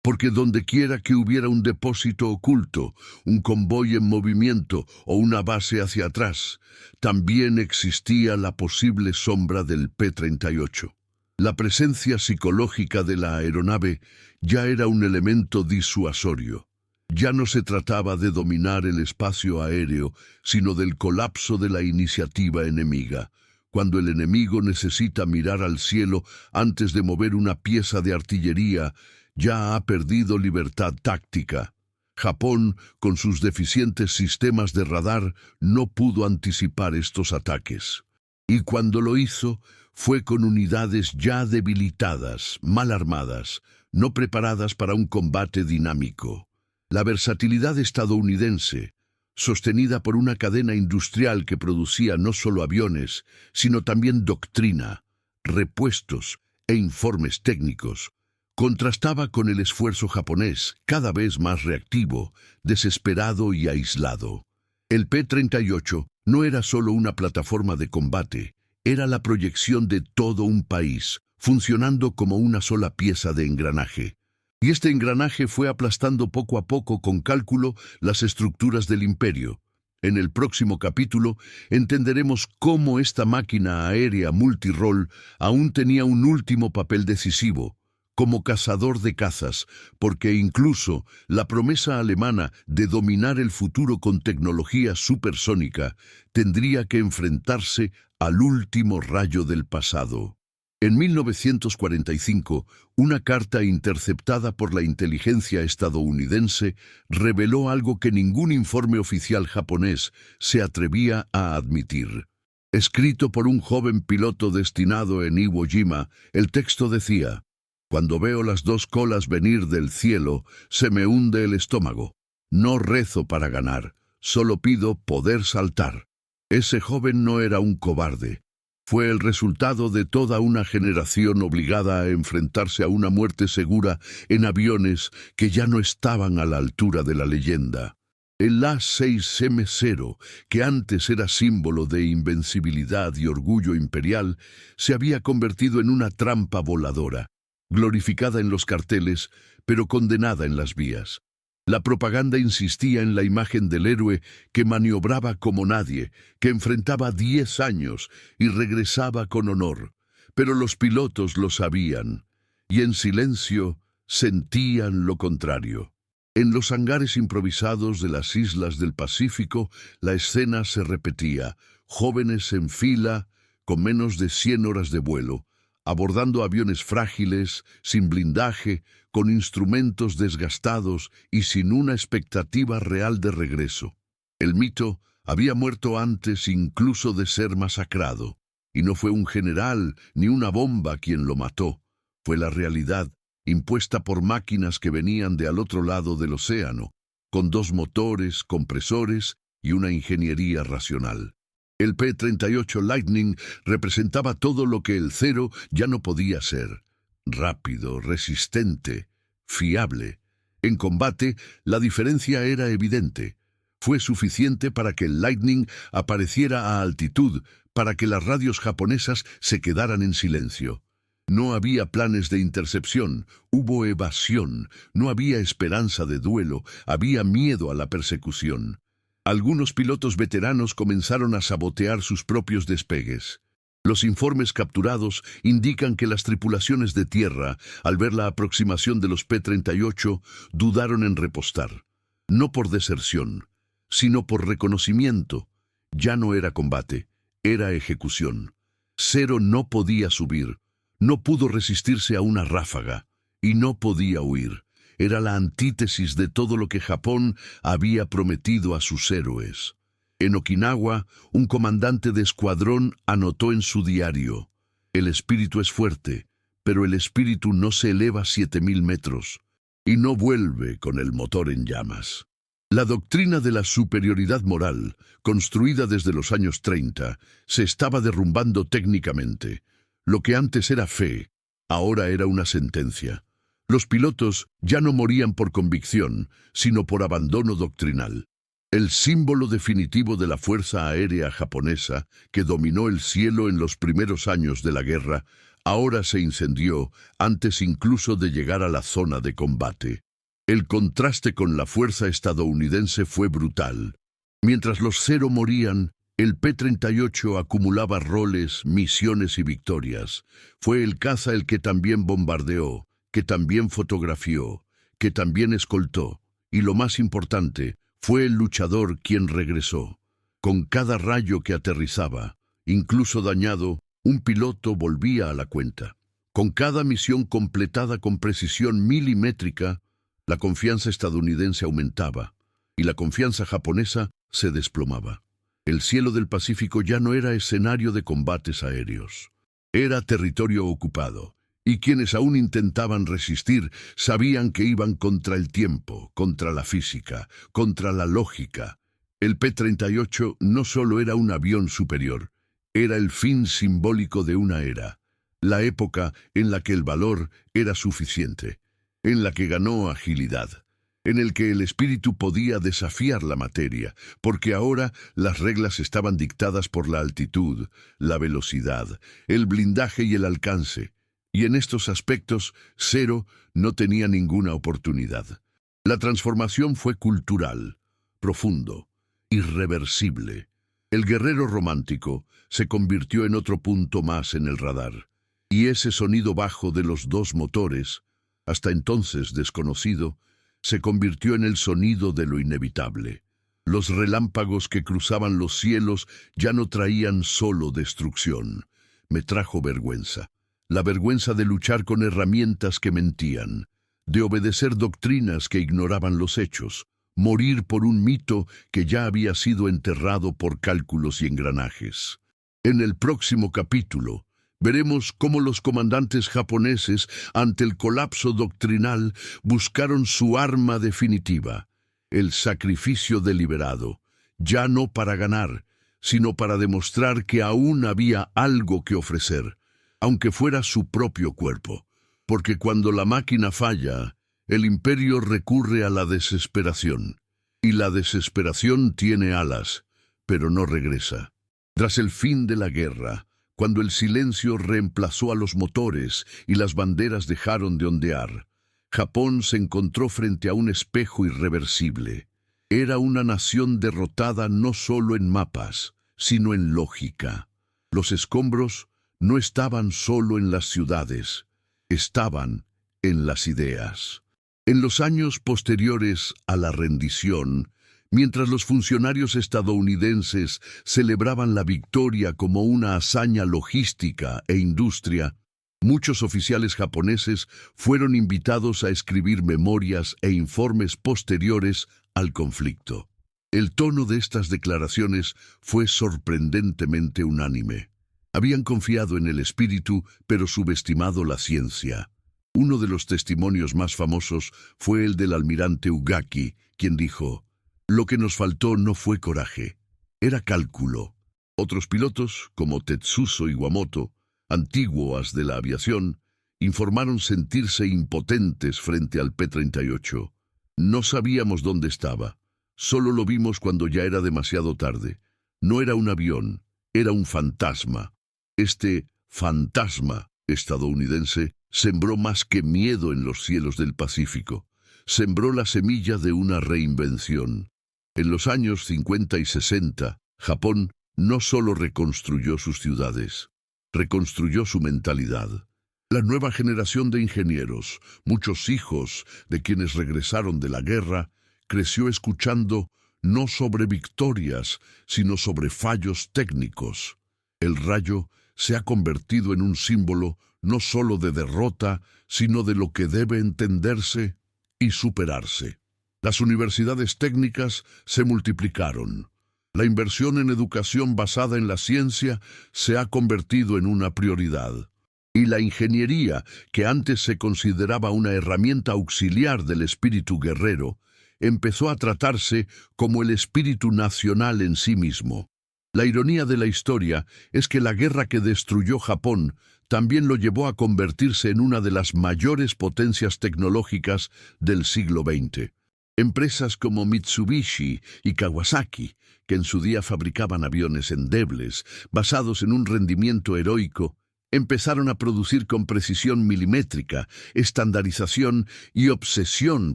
Speaker 1: porque dondequiera que hubiera un depósito oculto, un convoy en movimiento o una base hacia atrás, también existía la posible sombra del P-38. La presencia psicológica de la aeronave ya era un elemento disuasorio. Ya no se trataba de dominar el espacio aéreo, sino del colapso de la iniciativa enemiga. Cuando el enemigo necesita mirar al cielo antes de mover una pieza de artillería, ya ha perdido libertad táctica. Japón, con sus deficientes sistemas de radar, no pudo anticipar estos ataques. Y cuando lo hizo, fue con unidades ya debilitadas, mal armadas, no preparadas para un combate dinámico. La versatilidad estadounidense, sostenida por una cadena industrial que producía no solo aviones, sino también doctrina, repuestos e informes técnicos, contrastaba con el esfuerzo japonés, cada vez más reactivo, desesperado y aislado. El P-38 no era solo una plataforma de combate, era la proyección de todo un país, funcionando como una sola pieza de engranaje. Y este engranaje fue aplastando poco a poco con cálculo las estructuras del imperio. En el próximo capítulo entenderemos cómo esta máquina aérea multirol aún tenía un último papel decisivo, como cazador de cazas, porque incluso la promesa alemana de dominar el futuro con tecnología supersónica tendría que enfrentarse al último rayo del pasado. En 1945, una carta interceptada por la inteligencia estadounidense reveló algo que ningún informe oficial japonés se atrevía a admitir. Escrito por un joven piloto destinado en Iwo Jima, el texto decía: «Cuando veo las dos colas venir del cielo, se me hunde el estómago. No rezo para ganar, solo pido poder saltar». Ese joven no era un cobarde. Fue el resultado de toda una generación obligada a enfrentarse a una muerte segura en aviones que ya no estaban a la altura de la leyenda. El A-6M0, que antes era símbolo de invencibilidad y orgullo imperial, se había convertido en una trampa voladora, glorificada en los carteles, pero condenada en las vías. La propaganda insistía en la imagen del héroe que maniobraba como nadie, que enfrentaba 10 años y regresaba con honor. Pero los pilotos lo sabían, y en silencio sentían lo contrario. En los hangares improvisados de las islas del Pacífico, la escena se repetía: jóvenes en fila, con menos de 100 horas de vuelo, abordando aviones frágiles, sin blindaje, con instrumentos desgastados y sin una expectativa real de regreso. El mito había muerto antes incluso de ser masacrado, y no fue un general ni una bomba quien lo mató, fue la realidad, impuesta por máquinas que venían de al otro lado del océano, con 2 motores, compresores y una ingeniería racional. El P-38 Lightning representaba todo lo que el Zero ya no podía ser: rápido, resistente, fiable. En combate, la diferencia era evidente. Fue suficiente para que el Lightning apareciera a altitud, para que las radios japonesas se quedaran en silencio. No había planes de intercepción, hubo evasión, no había esperanza de duelo, había miedo a la persecución. Algunos pilotos veteranos comenzaron a sabotear sus propios despegues. Los informes capturados indican que las tripulaciones de tierra, al ver la aproximación de los P-38, dudaron en repostar. No por deserción, sino por reconocimiento. Ya no era combate, era ejecución. Zero no podía subir, no pudo resistirse a una ráfaga, y no podía huir. Era la antítesis de todo lo que Japón había prometido a sus héroes. En Okinawa, un comandante de escuadrón anotó en su diario: «El espíritu es fuerte, pero el espíritu no se eleva 7.000 metros y no vuelve con el motor en llamas». La doctrina de la superioridad moral, construida desde los años 30, se estaba derrumbando técnicamente. Lo que antes era fe, ahora era una sentencia. Los pilotos ya no morían por convicción, sino por abandono doctrinal. El símbolo definitivo de la Fuerza Aérea Japonesa, que dominó el cielo en los primeros años de la guerra, Ahora se incendió antes incluso de llegar a la zona de combate. El contraste con la fuerza estadounidense fue brutal. Mientras los Zero morían, el P-38 acumulaba roles, misiones y victorias. Fue el caza el que también bombardeó, que también fotografió, que también escoltó. Y lo más importante, fue el luchador quien regresó. Con cada rayo que aterrizaba, incluso dañado, un piloto volvía a la cuenta. Con cada misión completada con precisión milimétrica, la confianza estadounidense aumentaba y la confianza japonesa se desplomaba. El cielo del Pacífico ya no era escenario de combates aéreos. Era territorio ocupado, y quienes aún intentaban resistir sabían que iban contra el tiempo, contra la física, contra la lógica. El P-38 no solo era un avión superior, era el fin simbólico de una era, la época en la que el valor era suficiente, en la que ganó agilidad, en el que el espíritu podía desafiar la materia, porque ahora las reglas estaban dictadas por la altitud, la velocidad, el blindaje y el alcance, y en estos aspectos Zero no tenía ninguna oportunidad. La transformación fue cultural, profundo, irreversible. El guerrero romántico se convirtió en otro punto más en el radar, y ese sonido bajo de los dos motores, hasta entonces desconocido, se convirtió en el sonido de lo inevitable. Los relámpagos que cruzaban los cielos ya no traían solo destrucción. Me trajo vergüenza. La vergüenza de luchar con herramientas que mentían, de obedecer doctrinas que ignoraban los hechos, morir por un mito que ya había sido enterrado por cálculos y engranajes. En el próximo capítulo, veremos cómo los comandantes japoneses, ante el colapso doctrinal, buscaron su arma definitiva, el sacrificio deliberado, ya no para ganar, sino para demostrar que aún había algo que ofrecer, aunque fuera su propio cuerpo. Porque cuando la máquina falla, el imperio recurre a la desesperación, y la desesperación tiene alas, pero no regresa. Tras el fin de la guerra, cuando el silencio reemplazó a los motores y las banderas dejaron de ondear, Japón se encontró frente a un espejo irreversible. Era una nación derrotada no solo en mapas, sino en lógica. Los escombros no estaban solo en las ciudades, estaban en las ideas. En los años posteriores a la rendición, mientras los funcionarios estadounidenses celebraban la victoria como una hazaña logística e industria, muchos oficiales japoneses fueron invitados a escribir memorias e informes posteriores al conflicto. El tono de estas declaraciones fue sorprendentemente unánime. Habían confiado en el espíritu, pero subestimado la ciencia. Uno de los testimonios más famosos fue el del almirante Ugaki, quien dijo: «Lo que nos faltó no fue coraje, era cálculo». Otros pilotos, como Tetsuzo Iwamoto, antiguos de la aviación, informaron sentirse impotentes frente al P-38. No sabíamos dónde estaba, solo lo vimos cuando ya era demasiado tarde. No era un avión, era un fantasma. Este fantasma estadounidense sembró más que miedo en los cielos del Pacífico. Sembró la semilla de una reinvención. En los años 50 y 60, Japón no solo reconstruyó sus ciudades, reconstruyó su mentalidad. La nueva generación de ingenieros, muchos hijos de quienes regresaron de la guerra, creció escuchando no sobre victorias, sino sobre fallos técnicos. El rayo se ha convertido en un símbolo no solo de derrota, sino de lo que debe entenderse y superarse. Las universidades técnicas se multiplicaron. La inversión en educación basada en la ciencia se ha convertido en una prioridad. Y la ingeniería, que antes se consideraba una herramienta auxiliar del espíritu guerrero, empezó a tratarse como el espíritu nacional en sí mismo. La ironía de la historia es que la guerra que destruyó Japón también lo llevó a convertirse en una de las mayores potencias tecnológicas del siglo XX. Empresas como Mitsubishi y Kawasaki, que en su día fabricaban aviones endebles, basados en un rendimiento heroico, Empezaron a producir con precisión milimétrica, estandarización y obsesión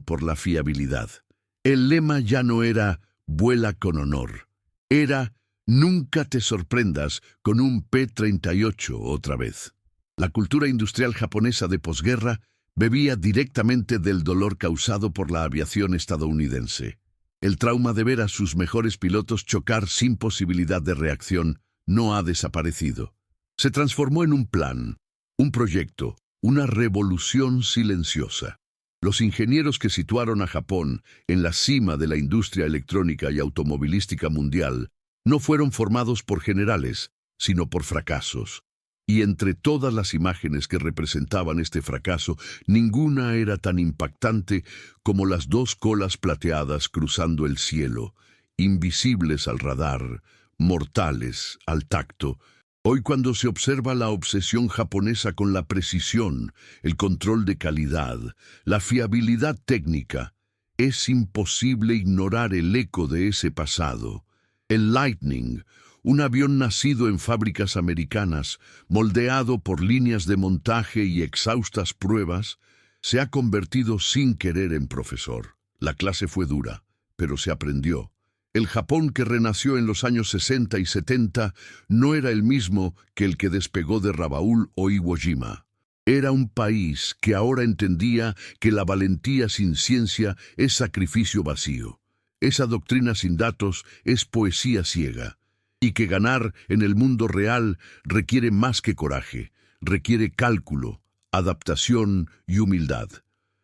Speaker 1: por la fiabilidad. El lema ya no era «vuela con honor», era «nunca te sorprendas con un P-38 otra vez». La cultura industrial japonesa de posguerra bebía directamente del dolor causado por la aviación estadounidense. El trauma de ver a sus mejores pilotos chocar sin posibilidad de reacción no ha desaparecido. Se transformó en un plan, un proyecto, una revolución silenciosa. Los ingenieros que situaron a Japón en la cima de la industria electrónica y automovilística mundial no fueron formados por generales, sino por fracasos. Y entre todas las imágenes que representaban este fracaso, ninguna era tan impactante como las dos colas plateadas cruzando el cielo, invisibles al radar, mortales al tacto. Hoy, cuando se observa la obsesión japonesa con la precisión, el control de calidad, la fiabilidad técnica, es imposible ignorar el eco de ese pasado. El Lightning, un avión nacido en fábricas americanas, moldeado por líneas de montaje y exhaustas pruebas, se ha convertido sin querer en profesor. La clase fue dura, pero se aprendió. El Japón que renació en los años 60 y 70 no era el mismo que el que despegó de Rabaul o Iwo Jima. Era un país que ahora entendía que la valentía sin ciencia es sacrificio vacío. Esa doctrina sin datos es poesía ciega. Y que ganar en el mundo real requiere más que coraje, requiere cálculo, adaptación y humildad.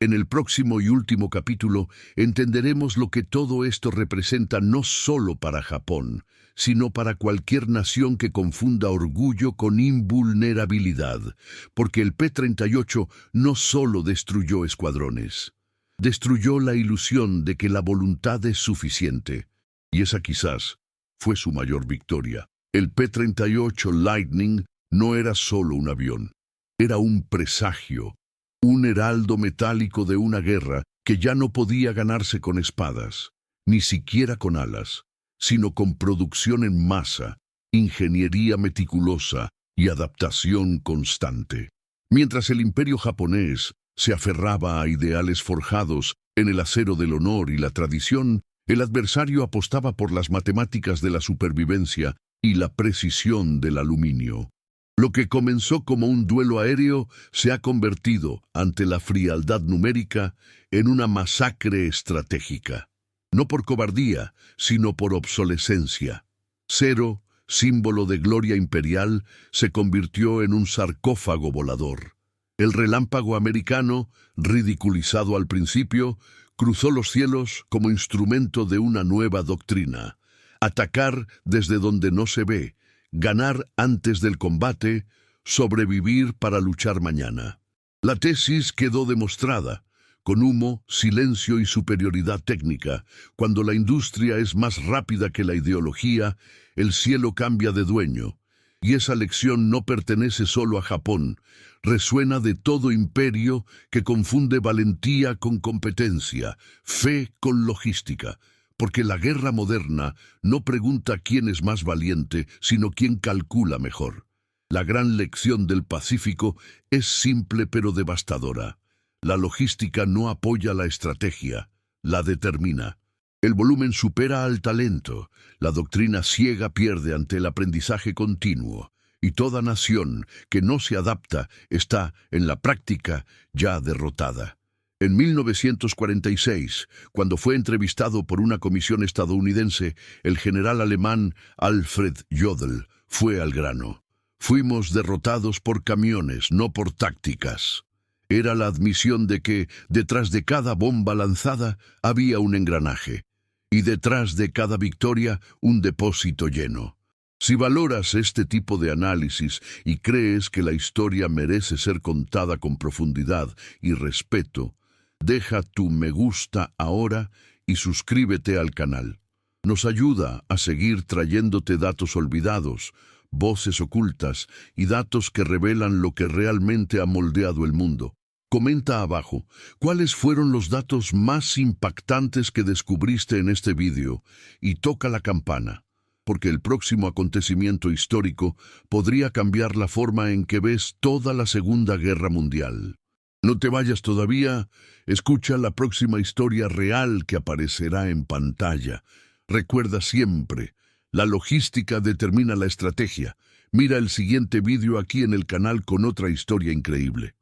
Speaker 1: En el próximo y último capítulo entenderemos lo que todo esto representa no solo para Japón, sino para cualquier nación que confunda orgullo con invulnerabilidad, porque el P-38 no solo destruyó escuadrones, destruyó la ilusión de que la voluntad es suficiente, y esa quizás fue su mayor victoria. El P-38 Lightning no era solo un avión, era un presagio, un heraldo metálico de una guerra que ya no podía ganarse con espadas, ni siquiera con alas, sino con producción en masa, ingeniería meticulosa y adaptación constante. Mientras el imperio japonés se aferraba a ideales forjados en el acero del honor y la tradición, el adversario apostaba por las matemáticas de la supervivencia y la precisión del aluminio. Lo que comenzó como un duelo aéreo se ha convertido, ante la frialdad numérica, en una masacre estratégica. No por cobardía, sino por obsolescencia. Cero, símbolo de gloria imperial, se convirtió en un sarcófago volador. El relámpago americano, ridiculizado al principio, cruzó los cielos como instrumento de una nueva doctrina. Atacar desde donde no se ve, ganar antes del combate, sobrevivir para luchar mañana. La tesis quedó demostrada, con humo, silencio y superioridad técnica. Cuando la industria es más rápida que la ideología, el cielo cambia de dueño. Y esa lección no pertenece solo a Japón, resuena de todo imperio que confunde valentía con competencia, fe con logística. Porque la guerra moderna no pregunta quién es más valiente, sino quién calcula mejor. La gran lección del Pacífico es simple pero devastadora. La logística no apoya la estrategia, la determina. El volumen supera al talento, la doctrina ciega pierde ante el aprendizaje continuo, y toda nación que no se adapta está, en la práctica, ya derrotada. En 1946, cuando fue entrevistado por una comisión estadounidense, el general alemán Alfred Jodl fue al grano. Fuimos derrotados por camiones, no por tácticas. Era la admisión de que, detrás de cada bomba lanzada, había un engranaje, y detrás de cada victoria, un depósito lleno. Si valoras este tipo de análisis y crees que la historia merece ser contada con profundidad y respeto, deja tu me gusta ahora y suscríbete al canal. Nos ayuda a seguir trayéndote datos olvidados, voces ocultas y datos que revelan lo que realmente ha moldeado el mundo. Comenta abajo, ¿cuáles fueron los datos más impactantes que descubriste en este vídeo? Y toca la campana porque el próximo acontecimiento histórico podría cambiar la forma en que ves toda la Segunda Guerra Mundial. No te vayas todavía, escucha la próxima historia real que aparecerá en pantalla. Recuerda siempre, la logística determina la estrategia. Mira el siguiente vídeo aquí en el canal con otra historia increíble.